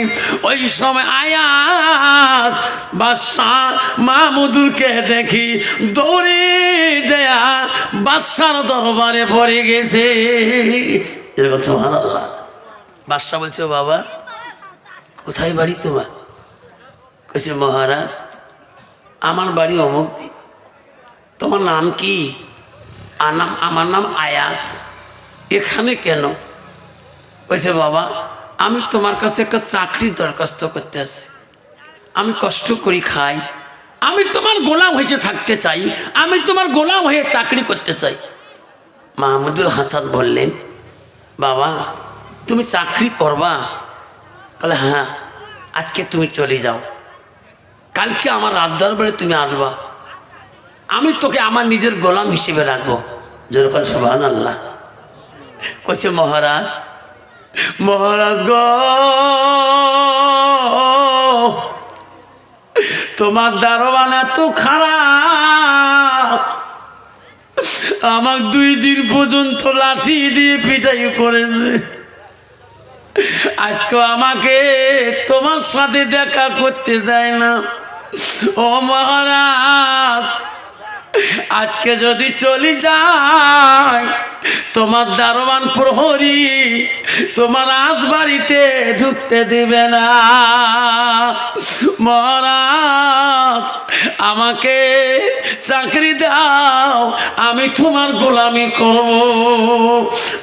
ওই সময় আয়াজ বাদশাহ মাহমুদুলকে দেখি দৌড়ে যায় বাদশার দরবারে পড়ে গেছে। এরকম সুবহানাল্লাহ। বাদশা বলছে, বাবা কোথায় বাড়ি তোমার? কইছে, মহারাজ আমার বাড়ি অমুক দিন। তোমার নাম কি? আমার নাম আয়াস। এখানে কেন? কইছে, বাবা আমি তোমার কাছে একটা চাকরির দরখাস্ত করতে আসছি। আমি কষ্ট করি খাই, আমি তোমার গোলাম হয়ে থাকতে চাই, আমি তোমার গোলাম হয়ে চাকরি করতে চাই। মাহমুদুল হাসান বললেন, বাবা তুমি চাকরি করবা? বলে হ্যাঁ, আজকে তুমি চলে যাও, কালকে আমার রাজদরবারে তুমি আসবা, আমি তোকে আমার নিজের গোলাম হিসেবে রাখবো। যেরকম সুবহানাল্লাহ। কইছে মহারাজ, মহারাজ গো, তোমার দারোয়ান এত খারাপ, আমার 2 দিন পর্যন্ত লাঠি দিয়ে পিটাই করেছে, আজকে আমাকে তোমার সাথে দেখা করতে দেয় না। ও মহারাজ, আজকে যদি চলে যায় তোমার দারোয়ান প্রহরী তোমার রাজবাড়িতে ঢুকতে দিবে না। মহারাজ আমাকে চাকরি দাও, আমি তোমার গোলামি করব।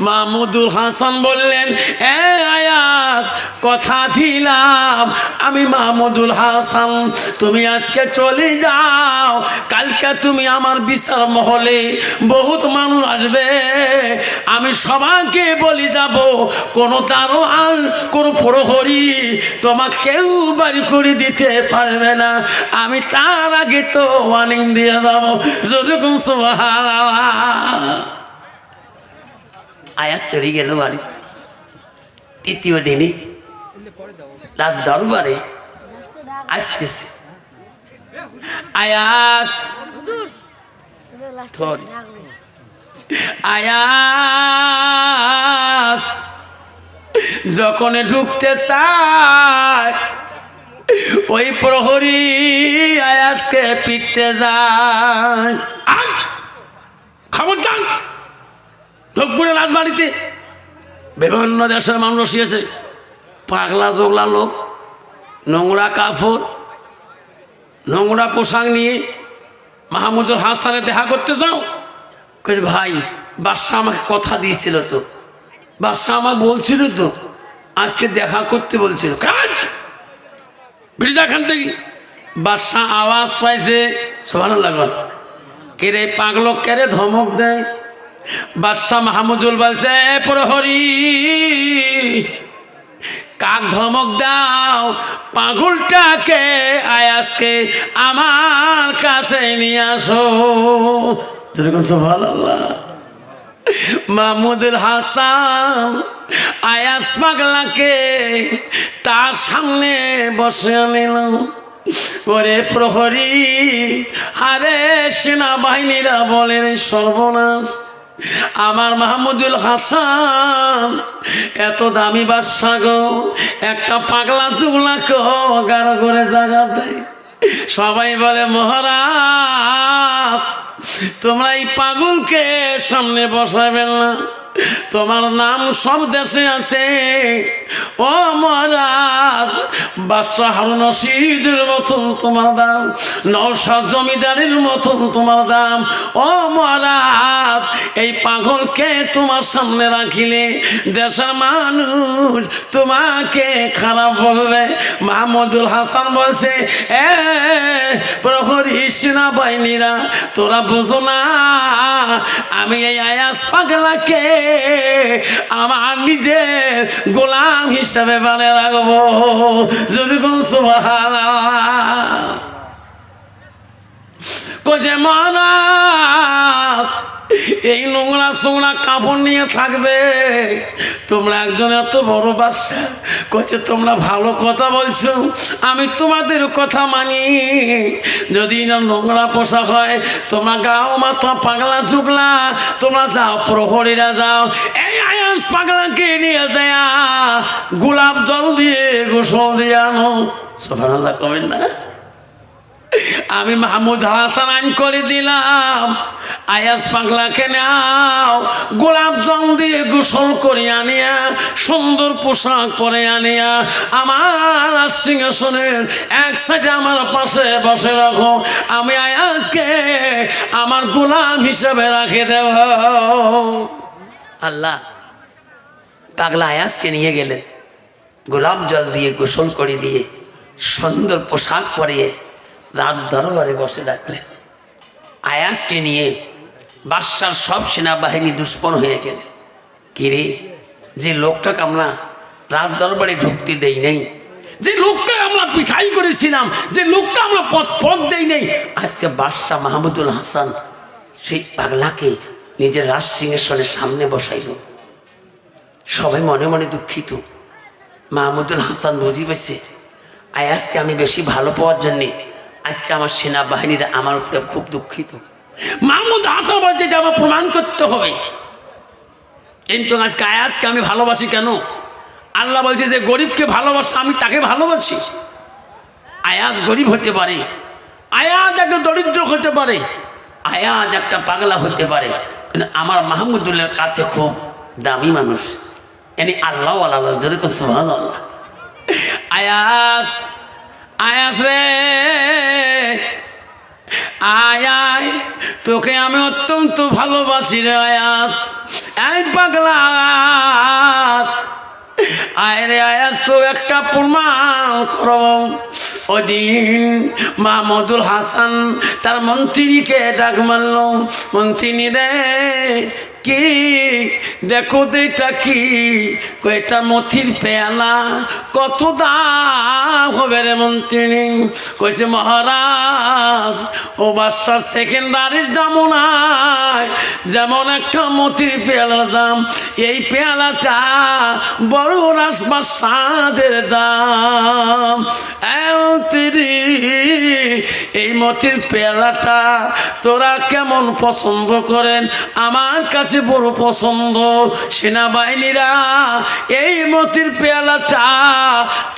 মাহমুদুল হাসান বললেন, এ আয়াস, কথা দিলাম আমি মাহমুদুল হাসান, তুমি আজকে চলে যাও, কালকে তুমি আমার বিচার মহলে বহুত মানুষ আসবে, আমি সবাইকে বলি যাব, কোন দারোয়ান কোন প্রহরী তোমাকে কেউ বাড়ি করে দিতে পারবে না, আমি তার আগে তো ওয়ার্নিং দিয়ে যাব। যেরকম সুবহানাল্লাহ। আয়াত চলে গেল বাড়ি। তৃতীয় দিনে রাজ দরবারে আসতেছে আয়াস, আয়াস যখন ঢুকতে চায় ওই প্রহরী আয়াসকে পিটতে যায়। খবরদার, ঢুকপুরে রাজবাড়িতে বিভিন্ন দেশের মানুষ বসিয়েছে, পাগলা জোগলা লোক, নোংরা কাপড়, নোংরা পোশাক নিয়ে মাহমুদুল হাসানের দেখা করতে যাও। কইছে ভাই, বাদশাহ আমাকে কথা দিয়েছিল তো, বাদশাহ আমাকে বলছিল তো আজকে দেখা করতে বলছিল। খান থেকে বাদশাহ আওয়াজ পাইছে, সুবহানাল্লাহ, কেরে পাগলক কেরে ধমক দেয়। বাদশাহ মাহমুদুল বলছে, প্রহরী কাক ধমক দাও? পাগলটাকে আয়াসকে আমার কাছে নিয়ে আসো। সুবহানাল্লাহ। মাহমুদুল হাসান আয়াস পাগলাকে তার সামনে বসে নিল। ওরে প্রহরী, আরে সেনাবাহিনীরা বলেন সর্বনাশ, আমার মাহমুদুল হাসান এত দামি বাদশা গো, একটা পাগলা চুগলাকে গাঢ় করে জায়গা দেয়। সবাই বলে মহারাজ তোমরা এই পাগলকে সামনে বসাবেন না, তোমার নাম সব দেশে আছে। ও মহারাজ, বাদশাহ হারুন রশিদের মতন তোমার দাম, নওশাদ জমিদারের মতন তোমার দাম। ও মহারাজ, এই পাগলকে তোমার সামনে রাখিলে দেশের মানুষ তোমাকে খারাপ বলবে। মাহমুদুল হাসান বলছে, এ প্রহরী সেনাবাহিনীরা, তোরা বুঝো না আমি এই আয়াস পাগলাকে আমার নিজের গোলাম হিসাবে বানিয়ে রাখবো। যদি কোন সুবহানাল্লাহ। কোজে মহারাজ এই নোংরা সোংরা কাপড় নিয়ে থাকবে, তোমরা একজন এত বড় বাদশা, কইছে তোমরা ভালো কথা বলছো, আমি তোমাদের কথা মানি। যদি না নোংরা পোশাক হয়, তোমরা গাও মাথা পাগলা চুগলা, তোমরা যাও, প্রহরীরা যাও, এই আয়াস পাগলাকে নিয়ে যায় গোলাপ জল দিয়ে গোসল দিয়ে আনো। সুবহানাল্লাহ কবেন না? আমি মাহমুদ হাসান আইন করে দিলাম, আয়াস পাগলাকে নাও, গোলাপ জল দিয়ে গোসল করে আনিয়া, সুন্দর পোশাক পরে আনিয়া আমার সিংহাসনের এক সাইডে আমার পাশে বসে রাখো, আমি আয়াসকে আমার গোলাম হিসেবে রাখে দেব। আল্লাহ পাগলা আয়াসকে নিয়ে গেলেন, গোলাপ জল দিয়ে গোসল করে দিয়ে সুন্দর পোশাক পরিয়ে রাজ দরবারে বসে রাখলেন। আয়াসকে নিয়ে বাদশার সব সেনাবাহিনী দুশ্মন হয়ে গেলেন। কিরে, যে লোকটাকে আমরা রাজ দরবারে ঢুকতে দেই নেই, যে লোকটা আমরা পিঠাই করেছিলাম, যে লোকটা আমরা পথ দেই নেই, আজকে বাদশাহ মাহমুদুল হাসান সেই পাগলাকে নিজের রাজ সিংহাসনের সামনে বসাইল। সবাই মনে মনে দুঃখিত। মাহমুদুল হাসান বুঝি পেয়েছে আয়াজকে আমি বেশি ভালো পাওয়ার জন্যে আজকে আমার সেনাবাহিনীরা আমার উপরে খুব দুঃখিত। মাহমুদ হাসান বলছে যে আমার প্রমাণ করতে হবে, কিন্তু আজকে আয়াজকে আমি ভালোবাসি কেন? আল্লাহ বলছে যে গরিবকে ভালোবাসা, আমি তাকে ভালোবাসি। আয়াজ গরিব হতে পারে, আয়াজ একটা দরিদ্র হতে পারে, আয়াজ একটা পাগলা হতে পারে, কিন্তু আমার মাহমুদুল্লাহর কাছে খুব দামি মানুষ। এনি আল্লাহ আল্লাহ জোরে তো সুবহানাল্লাহ। আয়াজ, আয়াজ রে, আয় তোকে আমি অত্যন্ত ভালোবাসি রে আয়াজ। এই পাগলা আয়াজ, আয় রে আয়াজ, তো একটা প্রমাণ করো। ওদিন মাহমুদুল হাসান তার মন্ত্রীকে ডাক মারল, মন্ত্রী রে কি দেখো তো এটা কি? এটা মথির পেয়ালা, কত দাম হবে রে মন্ত্রী? কইছে মহারাজ, ও বাদশার সেকেন্ডারির জামুনায় যেমন একটা মথির পেয়ালার দাম, এই পেয়ালাটা বড় রাজবাদশাদের দাম। এই মথির পেয়ালাটা তোরা কেমন পছন্দ করেন? আমার কাছে বড় পছন্দ। সেনাবাহিনীরা এই মতির পেয়ালাটা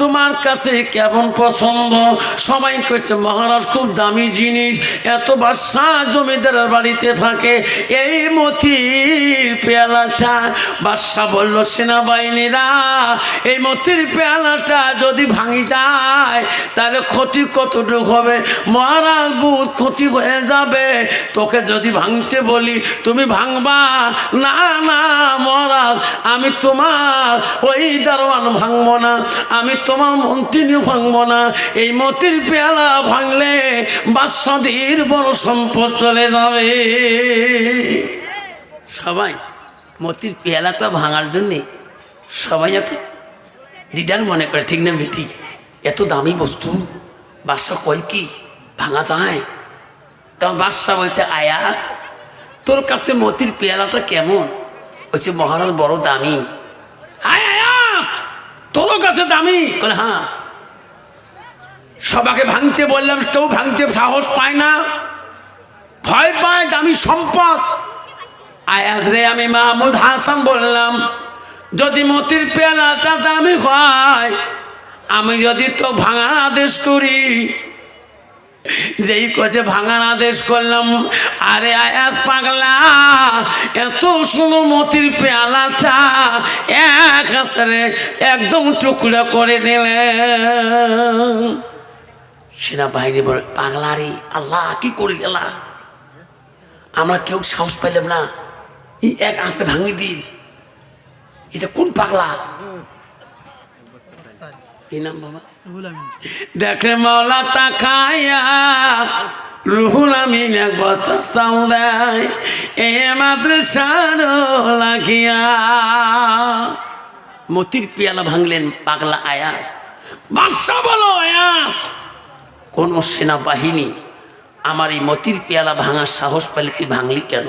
তোমার কাছে কেমন পছন্দ? সবাই কইছে মহারাজ খুব দামি জিনিস, এত বাদশাহ জমিদারের বাড়িতে থাকে, এই মতির পেয়ালাটা। বাদশাহ বলল সেনাবাহিনীরা এই মতির পেয়ালাটা যদি ভাঙি যায় তাহলে ক্ষতি কতটুকু হবে? মহারাজ বহুত ক্ষতি হয়ে যাবে, তোকে যদি ভাঙতে বলি তুমি ভাঙবা না? না মহারাজ, আমি তোমার ওই দারোয়ান ভাঙবো না, আমি তোমার মন্ত্রীও ভাঙবো না। এই মতির পেয়ালা ভাঙলে বাদশাদের বড় সম্পদ চলে যাবে। সবাই মতির পেয়ালাটা ভাঙার জন্যে সবাই একটু দিদার মনে করে, ঠিক না ঠিক? এত দামি বস্তু বাদশা কয় কি ভাঙা যায়? তখন বাদশা বলছে আয়াজ, তোর কাছে মতির পেয়ালাটা কেমন? বলছে মহারাজ বড় দামি। হায় আয়াজ, তোর কাছে দামি? বলে হ্যাঁ। সবাইকে ভাঙতে বললাম, কেউ ভাঙতে সাহস পায় না, ভয় পায়, দামি সম্পদ। আয়াজ রে, আমি মাহমুদ হাসান বললাম যদি মতির পেয়ালাটা দামি হয়, আমি যদি তো ভাঙার আদেশ করি। যেই কছে ভাঙার আদেশ করলাম, আরে আয়াজ পাগলা, এত সুন্দর মতির পেয়ালাটা এক হাসরে একদম টুকরা করে দিলে। সেনাবাহিনী বলে পাগলা রে, আল্লাহ কি করে গেলা? আমরা কেউ সাহস পাইলাম না, এই এক হাসতে ভাঙি দিল। এটা কোন পাগলা? কি নাম বাবা? দেখে মাওলা তাকায়া রুহুল আমিন এক বস্তা চাউদায় এ মাদ্রাসার লাগিয়া। মতির পেয়ালা ভাঙলেন পাগলা আয়াজ। বাদশা বলো আয়াজ, কোন সেনাবাহিনী আমার এই মতির পেয়ালা ভাঙার সাহস পেলে তুই ভাঙলি কেন?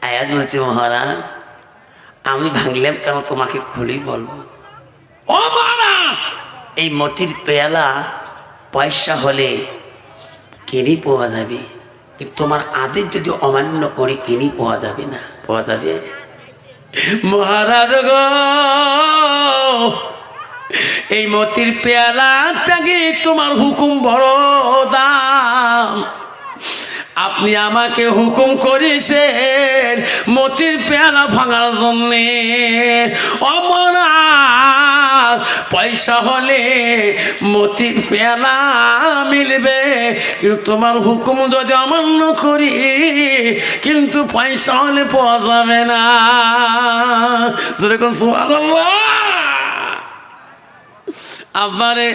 আয়াজ বলছে মহারাজ, আমি ভাঙলাম কেন তোমাকে খুলেই বলবো। ও মহারাজ, এই মতির পেয়ালা পয়সা হলে কিনে পাওয়া যাবে, কিন্তু তোমার আদেশ যদি অমান্য করে কিনে পাওয়া যাবে না। পাওয়া যাবে? মহারাজ গো, এই মতির পেয়ালাটাকে তোমার হুকুম বড় দাম। আপনি আমাকে হুকুম করেছেন মতির পেয়ালা ভাঙার জন্যে। অমরাজ, পয়সা হলে মতির পেয়ালা মিলবে, কিন্তু তোমার হুকুম যদি অমান্য করি কিন্তু পয়সা হলে পাওয়া যাবে না। যেরকম সুবহানাল্লাহ। আবারে